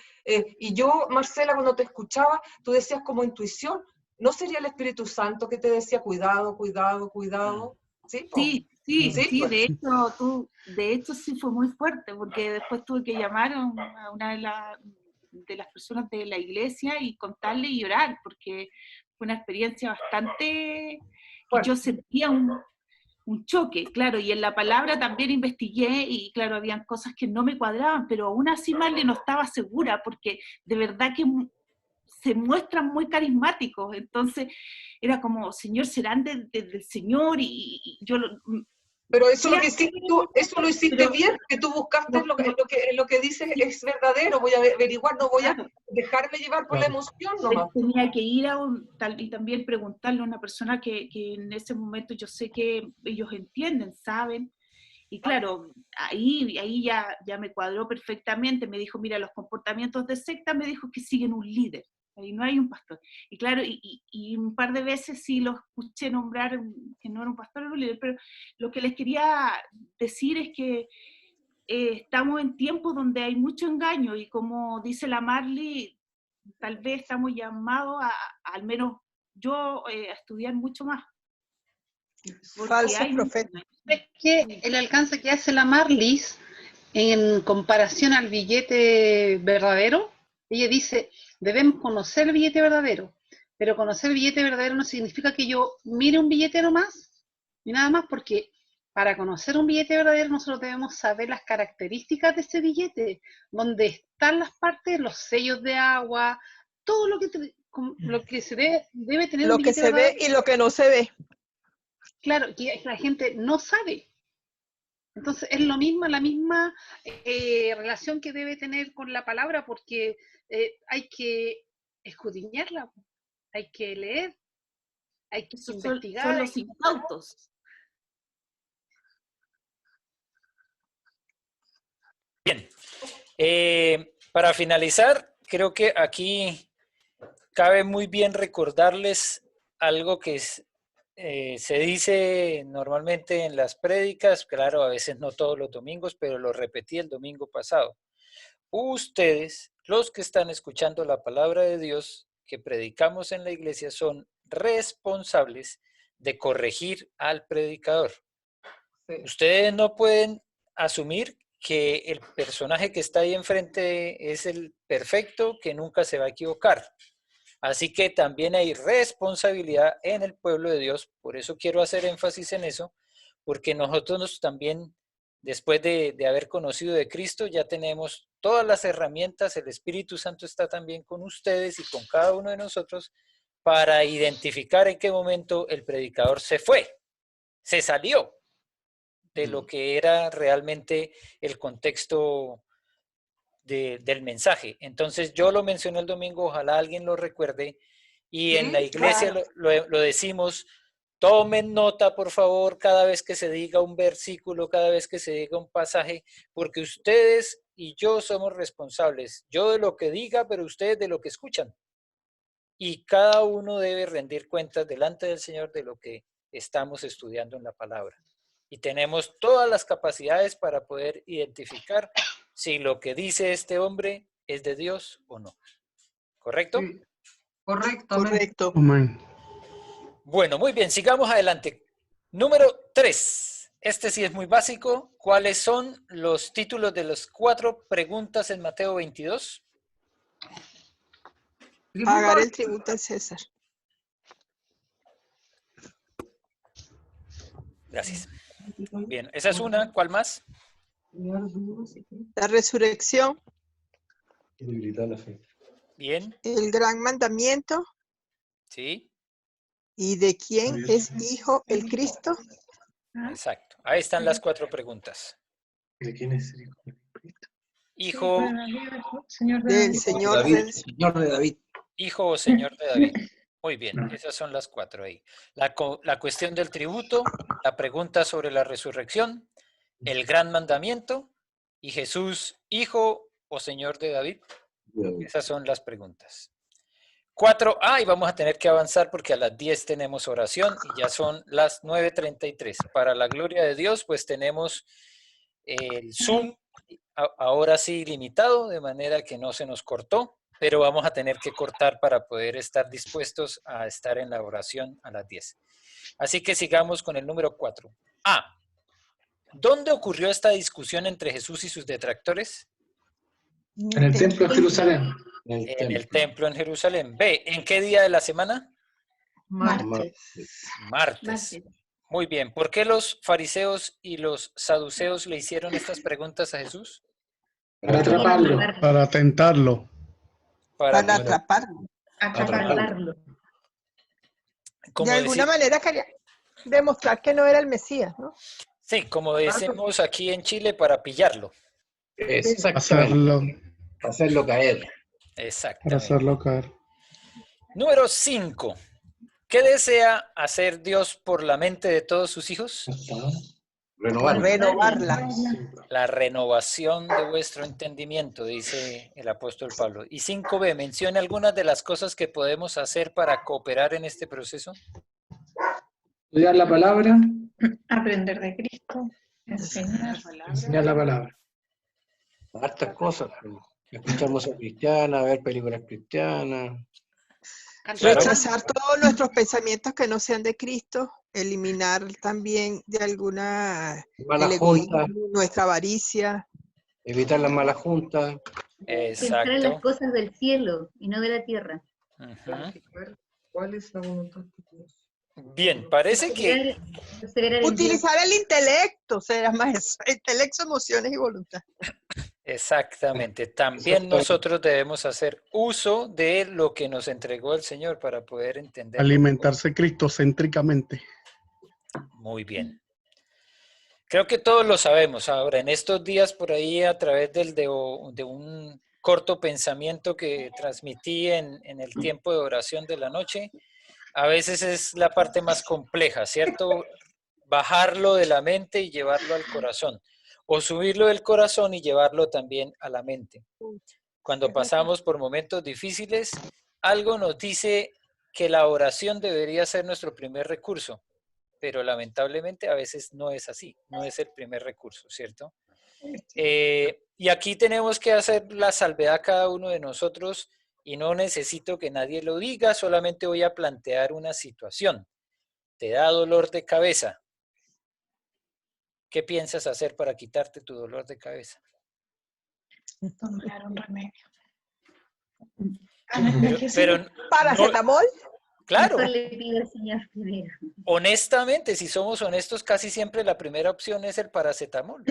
y yo, Marcela, cuando te escuchaba, tú decías como intuición, ¿no sería el Espíritu Santo que te decía cuidado, cuidado, cuidado? ¿Sí? Sí, Pues. de hecho sí fue muy fuerte, porque después tuve que llamar a una de las personas de la iglesia y contarle y llorar, porque fue una experiencia bastante, que yo sentía un choque, claro, y en la palabra también investigué y claro, habían cosas que no me cuadraban, pero aún así Marley no estaba segura, porque de verdad que se muestran muy carismáticos, entonces era como, Señor, serán del Señor, y yo Pero eso lo que hiciste tú, eso lo hiciste bien, que tú buscaste lo que dices es verdadero, voy a averiguar, no voy a dejarme llevar por la emoción nomás. Tenía que ir y también preguntarle a una persona que en ese momento yo sé que ellos entienden, saben, y claro, ahí ya me cuadró perfectamente, me dijo, mira, los comportamientos de secta, me dijo que siguen un líder, ahí no hay un pastor. Y claro, y un par de veces sí los escuché nombrar que no era un pastor, era un líder, pero lo que les quería decir es que estamos en tiempos donde hay mucho engaño, y como dice la Marley, tal vez estamos llamados al menos yo, a estudiar mucho más. Falso profeta. Es que el alcance que hace la Marlis en comparación al billete verdadero, ella dice, debemos conocer el billete verdadero, pero conocer el billete verdadero no significa que yo mire un billete nomás, ni nada más, porque para conocer un billete verdadero nosotros debemos saber las características de ese billete, donde están las partes, los sellos de agua, todo lo que se debe tener Lo un que billete se ve verdadero. y lo que no se ve. Claro, que la gente no sabe. Entonces es lo mismo, la misma relación que debe tener con la palabra, porque hay que escudriñarla, hay que leer, hay que investigar. Son los incautos. Bien. Para finalizar, creo que aquí cabe muy bien recordarles algo que se dice normalmente en las prédicas, claro, a veces no todos los domingos, pero lo repetí el domingo pasado. Ustedes, los que están escuchando la palabra de Dios que predicamos en la iglesia, son responsables de corregir al predicador. Sí. Ustedes no pueden asumir que el personaje que está ahí enfrente es el perfecto, que nunca se va a equivocar. Así que también hay responsabilidad en el pueblo de Dios. Por eso quiero hacer énfasis en eso, porque nosotros también, después de haber conocido de Cristo, ya tenemos todas las herramientas. El Espíritu Santo está también con ustedes y con cada uno de nosotros para identificar en qué momento el predicador se fue, se salió de lo que era realmente el contexto del mensaje. Entonces yo lo mencioné el domingo, ojalá alguien lo recuerde, y en la iglesia lo decimos, tomen nota por favor cada vez que se diga un versículo, cada vez que se diga un pasaje, porque ustedes y yo somos responsables, yo de lo que diga, pero ustedes de lo que escuchan. Y cada uno debe rendir cuentas delante del Señor de lo que estamos estudiando en la palabra. Y tenemos todas las capacidades para poder identificar si lo que dice este hombre es de Dios o no. ¿Correcto? Sí. Correcto. Correcto. Amén. Bueno, muy bien, sigamos adelante. Número 3. Este sí es muy básico. ¿Cuáles son los títulos de las 4 preguntas en Mateo 22? Pagar el tributo al César. Gracias. Bien, esa es una. ¿Cuál más? La resurrección. Debilitar la fe. Bien. El gran mandamiento. Sí. ¿Y de quién es hijo el Cristo? Exacto. Ahí están las 4 preguntas. ¿De quién es el hijo del Cristo? Hijo del Señor de David. Hijo o Señor de David. Muy bien, esas son las 4 ahí. La cuestión del tributo, la pregunta sobre la resurrección, el gran mandamiento y Jesús, hijo o Señor de David. Esas son las preguntas. 4, y vamos a tener que avanzar porque a las 10 tenemos oración y ya son las 9:33. Para la gloria de Dios, pues tenemos el Zoom, ahora sí limitado, de manera que no se nos cortó, pero vamos a tener que cortar para poder estar dispuestos a estar en la oración a las 10. Así que sigamos con el número 4. ¿Dónde ocurrió esta discusión entre Jesús y sus detractores? En el templo de Jerusalén. En el templo en Jerusalén. B, ¿en qué día de la semana? Martes. Muy bien. ¿Por qué los fariseos y los saduceos le hicieron estas preguntas a Jesús? Para atraparlo. Para tentarlo. Para atraparlo. Atraparlo. De alguna manera quería demostrar que no era el Mesías, ¿no? Sí, como decimos aquí en Chile, para pillarlo. Exactamente. Hacerlo caer. Para Exactamente. hacerlo caer. Número 5. ¿Qué desea hacer Dios por la mente de todos sus hijos? Renovarla. La renovación de vuestro entendimiento, dice el apóstol Pablo. Y 5b, menciona algunas de las cosas que podemos hacer para cooperar en este proceso. Estudiar la palabra, Aprender de Cristo, enseñar. enseñar la palabra. Hartas cosas. Escuchar música cristiana, ver películas cristianas. Rechazar todos nuestros pensamientos que no sean de Cristo, eliminar también de alguna Malas el egoísmo, juntas. nuestra avaricia. Evitar las malas juntas. Pensar en las cosas del cielo y no de la tierra. ¿Cuál es la voluntad de Dios? Bien, parece que... Utilizar el intelecto, será más intelecto, emociones y voluntad. Exactamente. También nosotros debemos hacer uso de lo que nos entregó el Señor para poder entender. Alimentarse cristocéntricamente. Muy bien. Creo que todos lo sabemos. Ahora, en estos días por ahí, a través de un corto pensamiento que transmití en el tiempo de oración de la noche, a veces es la parte más compleja, ¿cierto? Bajarlo de la mente y llevarlo al corazón. O subirlo del corazón y llevarlo también a la mente. Cuando pasamos por momentos difíciles, algo nos dice que la oración debería ser nuestro primer recurso, pero lamentablemente a veces no es así, no es el primer recurso, ¿cierto? Y aquí tenemos que hacer la salvedad cada uno de nosotros y no necesito que nadie lo diga, solamente voy a plantear una situación. ¿Te da dolor de cabeza? ¿Qué piensas hacer para quitarte tu dolor de cabeza? Tomar un remedio. Pero ¿Paracetamol? Claro. Mejor le pido al Señor primero. Honestamente, si somos honestos, casi siempre la primera opción es el paracetamol.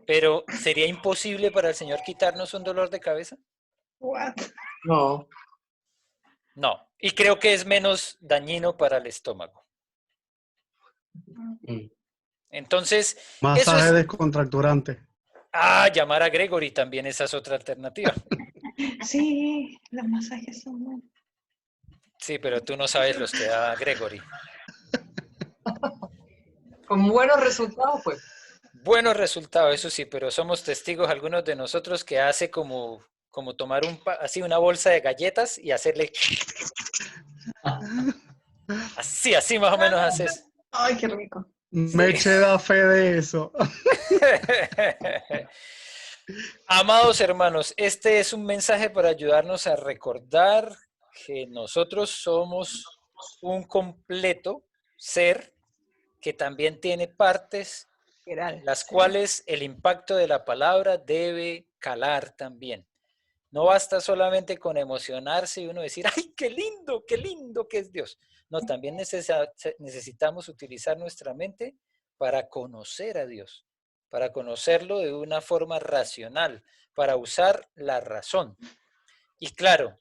Pero ¿sería imposible para el Señor quitarnos un dolor de cabeza? No. No. Y creo que es menos dañino para el estómago. Entonces, Masaje descontracturante. Llamar a Gregory también, esa es otra alternativa. Sí, los masajes son buenos. Sí, pero tú no sabes los que da Gregory. Con buenos resultados, pues. Buenos resultados, eso sí, pero somos testigos algunos de nosotros que hace como tomar así una bolsa de galletas y hacerle... Así más o menos haces. Ay, qué rico. Meche da fe de eso. Amados hermanos, este es un mensaje para ayudarnos a recordar que nosotros somos un completo ser que también tiene partes las cuales el impacto de la palabra debe calar también. No basta solamente con emocionarse y uno decir, ¡ay, qué lindo que es Dios! No, también necesitamos utilizar nuestra mente para conocer a Dios, para conocerlo de una forma racional, para usar la razón. Y claro,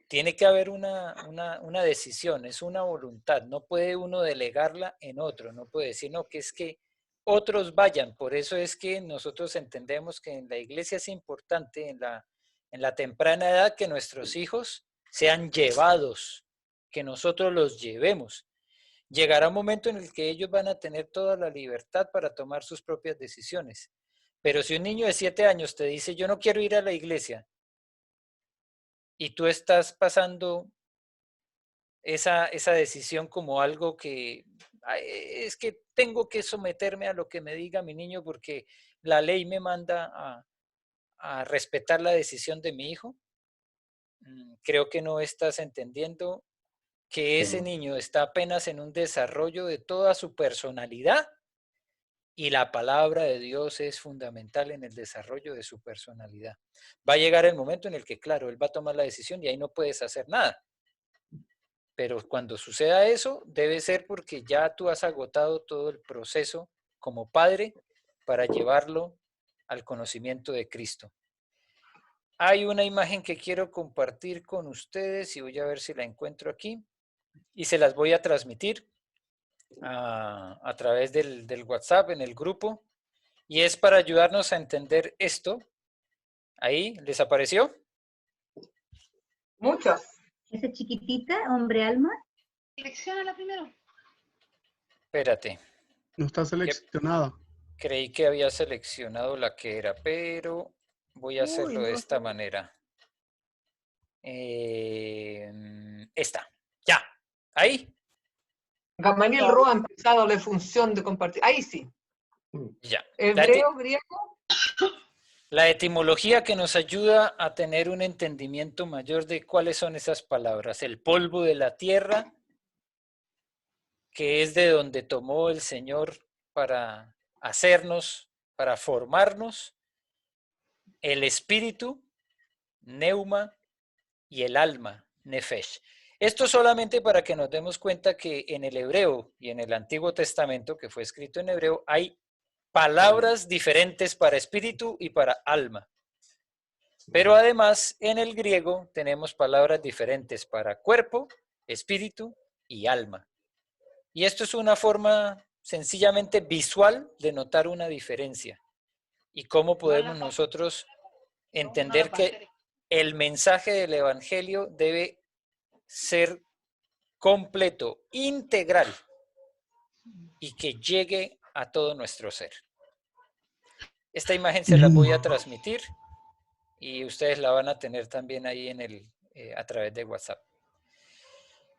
tiene que haber una decisión, es una voluntad, no puede uno delegarla en otro, no puede decir, no, que es que otros vayan. Por eso es que nosotros entendemos que en la iglesia es importante, en la temprana edad, que nuestros hijos sean llevados, que nosotros los llevemos. Llegará un momento en el que ellos van a tener toda la libertad para tomar sus propias decisiones. Pero si un niño de 7 años te dice, yo no quiero ir a la iglesia, y tú estás pasando esa decisión como algo que es que tengo que someterme a lo que me diga mi niño porque la ley me manda a respetar la decisión de mi hijo, creo que no estás entendiendo que ese niño está apenas en un desarrollo de toda su personalidad y la palabra de Dios es fundamental en el desarrollo de su personalidad. Va a llegar el momento en el que, claro, él va a tomar la decisión y ahí no puedes hacer nada. Pero cuando suceda eso, debe ser porque ya tú has agotado todo el proceso como padre para llevarlo al conocimiento de Cristo. Hay una imagen que quiero compartir con ustedes y voy a ver si la encuentro aquí y se las voy a transmitir. a través del WhatsApp en el grupo y es para ayudarnos a entender esto. ¿Ahí les apareció? Muchas. Esa chiquitita, hombre alma. Selecciónala primero. Espérate. No está seleccionada. Creí que había seleccionado la que era, pero voy a hacerlo de esta manera. Esta. Ya. Ahí. Gamaliel Roa ha empezado la función de compartir. Ahí sí. Ya. Hebreo, griego. La etimología que nos ayuda a tener un entendimiento mayor de cuáles son esas palabras. El polvo de la tierra, que es de donde tomó el Señor para hacernos, para formarnos. El espíritu, neuma, y el alma, nefesh. Esto solamente para que nos demos cuenta que en el hebreo y en el Antiguo Testamento, que fue escrito en hebreo, hay palabras diferentes para espíritu y para alma. Pero además en el griego tenemos palabras diferentes para cuerpo, espíritu y alma. Y esto es una forma sencillamente visual de notar una diferencia. Y cómo podemos nosotros entender que el mensaje del Evangelio debe ser completo, integral y que llegue a todo nuestro ser. Esta imagen se la voy a transmitir y ustedes la van a tener también ahí en a través de WhatsApp.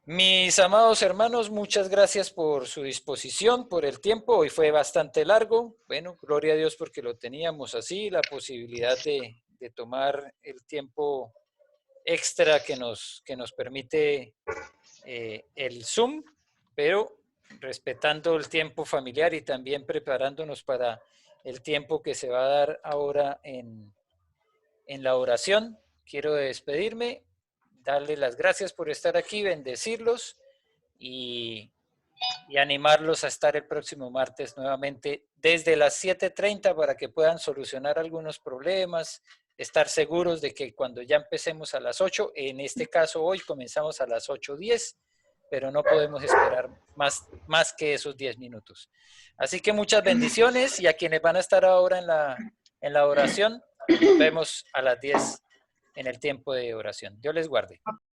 Mis amados hermanos, muchas gracias por su disposición, por el tiempo. Hoy fue bastante largo. Bueno, gloria a Dios porque lo teníamos así, la posibilidad de tomar el tiempo extra que nos permite el Zoom, pero respetando el tiempo familiar y también preparándonos para el tiempo que se va a dar ahora en la oración. Quiero despedirme, darles las gracias por estar aquí, bendecirlos y animarlos a estar el próximo martes nuevamente desde las 7:30 para que puedan solucionar algunos problemas, estar seguros de que cuando ya empecemos a las 8, en este caso hoy comenzamos a las 8:10, pero no podemos esperar más que esos 10 minutos. Así que muchas bendiciones y a quienes van a estar ahora en la oración, nos vemos a las 10 en el tiempo de oración. Dios les guarde.